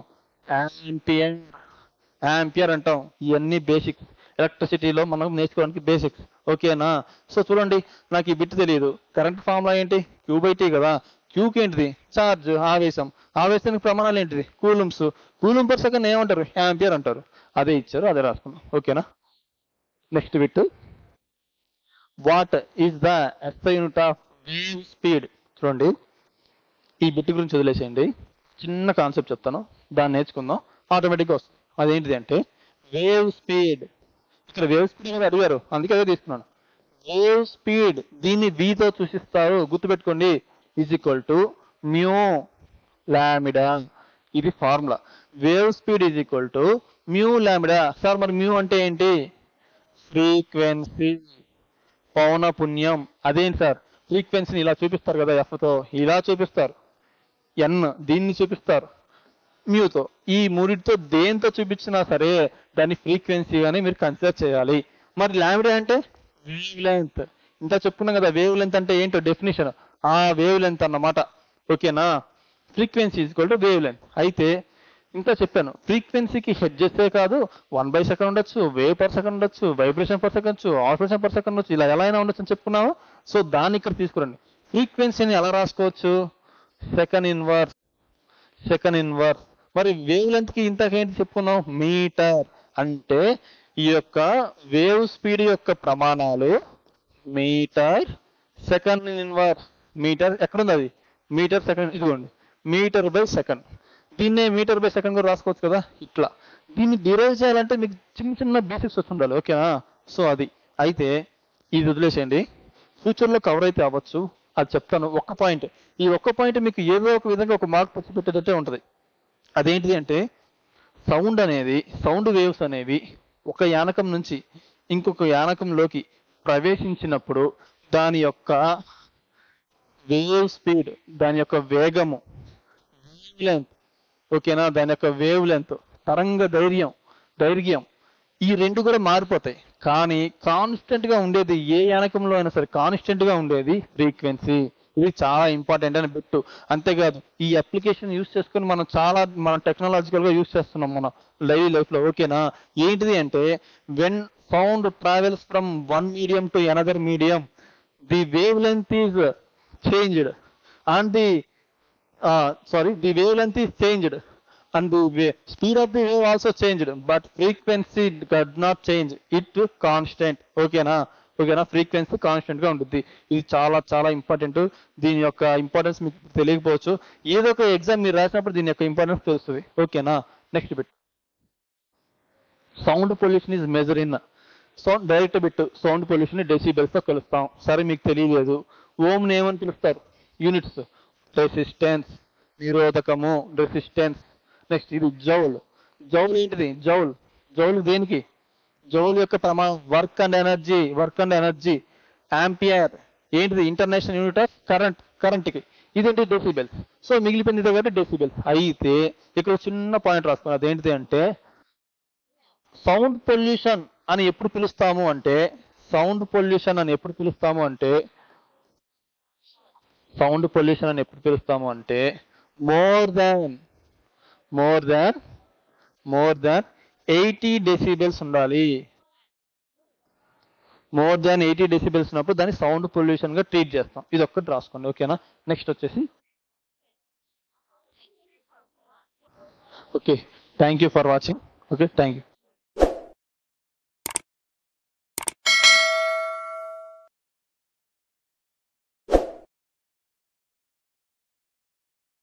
యాంపియర్ అంటాం. ఇవన్నీ బేసిక్స్, ఎలక్ట్రిసిటీలో మనం నేర్చుకోవడానికి బేసిక్స్. ఓకేనా? సో చూడండి, నాకు ఈ బిట్ తెలియదు. కరెంట్ ఫార్ములా ఏంటి? Q/T కదా. క్యూకి ఏంటిది? ఛార్జ్, ఆవేశానికి ప్రమాణాలు ఏంటిది? కూలుమ్స్. కూలుమ్ పర్ సెకండ్ ఏమంటారు? యాంపియర్ అంటారు. అదే ఇచ్చారు, అదే రాసుకున్నాం. ఓకేనా? Next bit, what is the SI unit of wave speed? చూడండి, ఈ బిట్ గురించి వదిలేసేయండి. చిన్న కాన్సెప్ట్ చెప్తాను, దాన్ని నేర్చుకుందాం, ఆటోమేటిక్గా వస్తుంది. అదేంటిది అంటే వేవ్ స్పీడ్. ఇక్కడ వేవ్ స్పీడ్ అనేది అడిగారు, అందుకే అదే తీసుకున్నాను. వేవ్ స్పీడ్ దీన్ని వీతో సూచిస్తారు, గుర్తుపెట్టుకోండి. = మ్యూ లామిడా. ఇది formula. Wave speed mu lambda. Sir మరి మ్యూ అంటే ఏంటి? ఫ్రీక్వెన్సీ, పౌనపున్యం. అదేంటి సార్? ఫ్రీక్వెన్సీని ఇలా చూపిస్తారు కదా, Fతో ఇలా చూపిస్తారు. N దీన్ని చూపిస్తారు మ్యూతో. ఈ మూడిటితో దేంతో చూపించినా సరే దాన్ని ఫ్రీక్వెన్సీగానే మీరు కన్సిడర్ చేయాలి. మరి లామిడా అంటే వేవ్ లెంత్. ఇంత చెప్పుకున్నాం కదా, వేవ్ లెంత్ అంటే ఏంటో డెఫినేషన్. ఆ వేవ్ లెంత్ అన్నమాట. ఓకేనా? Frequency wave length. అయితే ఇంకా చెప్పాను, ఫ్రీక్వెన్సీకి హెడ్జెసే కాదు, 1/second ఉండొచ్చు, వేవ్ పర్ సెకండ్ ఉండొచ్చు, vibration per second, operation per second ఉండొచ్చు, ఇలా ఎలా అయినా ఉండొచ్చు అని చెప్పుకున్నాము. సో దాన్ని ఇక్కడ తీసుకురండి. ఫ్రీక్వెన్సీని ఎలా రాసుకోవచ్చు? Second inverse. మరి వేవ్ లెంత్ కి ఇంతకేంటి చెప్పుకున్నాం? మీటర్. అంటే ఈ యొక్క వేవ్ స్పీడ్ యొక్క ప్రమాణాలు మీటర్. సెకండ్ ఇన్వర్స్ మీటర్ ఎక్కడుంది? అది మీటర్ సెకండ్. ఇదిగోండి, మీటర్/సెకండ్. దీన్నే మీటర్/సెకండ్ కూడా రాసుకోవచ్చు కదా ఇట్లా. దీన్ని డిరైవ్ చేయాలంటే మీకు చిన్న బేసిక్స్ వచ్చి ఉండాలి. ఓకేనా? సో అది. అయితే ఇది వదిలేసేయండి, ఫ్యూచర్లో కవర్ అయితే అవ్వచ్చు, అది చెప్తాను. ఒక్క పాయింట్, ఈ ఒక్క పాయింట్ మీకు ఏదో ఒక విధంగా ఒక మార్క్ తెచ్చిపెట్టేటట్టే ఉంటుంది. అదేంటిది అంటే సౌండ్ వేవ్స్ అనేవి ఒక యానకం నుంచి ఇంకొక యానకంలోకి ప్రవేశించినప్పుడు దాని యొక్క వేవ్ స్పీడ్, దాని యొక్క వేగము, వేవ్ లెంత్. ఓకేనా? దాని యొక్క వేవ్ లెంత్, తరంగ దైర్ఘ్యం, ఈ రెండు కూడా మారిపోతాయి. కానీ కాన్స్టెంట్ గా ఉండేది ఏ యానకంలో అయినా సరే కాన్స్టెంట్ గా ఉండేది ఫ్రీక్వెన్సీ. ఇది చాలా ఇంపార్టెంట్ అని బిట్టు. అంతేకాదు, ఈ అప్లికేషన్ యూస్ చేసుకుని మనం టెక్నాలజికల్ గా యూస్ చేస్తున్నాం మన లైఫ్ లో. ఓకేనా? ఏంటిది అంటే when sound travels from one medium to another medium, the wave length is changed and the wavelength is changed and the speed of the wave also changed, but frequency does not change, it constant. ఓకేనా? Frequency constant గా ఉంటుంది. ఇది చాలా important. దీని యొక్క importance మీకు తెలియకపోవచ్చు, ఏదో ఒక ఎగ్జామ్ మీరు రాసినప్పుడు దీని యొక్క ఇంపార్టెన్స్ తెలుస్తుంది. ఓకేనా? Next bit, sound pollution is measure in direct bit. Sound pollution decibels తో కొలుస్తాం. సరే మీకు తెలియలేదు, ఓమ్ని ఏమని పిలుస్తారు? యూనిట్స్. రెసిస్టెన్స్, నిరోధకము, రెసిస్టెన్స్. నెక్స్ట్ ఇది జౌల్. ఏంటిది? జౌల్ దేనికి? జౌల్ యొక్క ప్రమాణం వర్క్ అండ్ ఎనర్జీ. యాంపియర్ ఏంటిది? ఇంటర్నేషనల్ యూనిట్ ఆఫ్ కరెంట్కి. ఇదేంటి? డెసిబెల్స్. సో మిగిలిపోయింది ఇదే కాబట్టి డెసిబెల్స్. అయితే ఇక్కడ చిన్న పాయింట్ రాసుకున్నాను, అదేంటిది అంటే సౌండ్ పొల్యూషన్ అని ఎప్పుడు పిలుస్తాము అంటే మోర్ దాన్ 80 డెసిబెల్స్ ఉండాలి. మోర్ దాన్ 80 డెసిబెల్స్ ఉన్నప్పుడు దాన్ని సౌండ్ పొల్యూషన్ గా ట్రీట్ చేస్తాం. ఇది ఒక్కటి రాసుకోండి, ఓకేనా. నెక్స్ట్ వచ్చేసి okay, thank you for watching. Okay, thank you.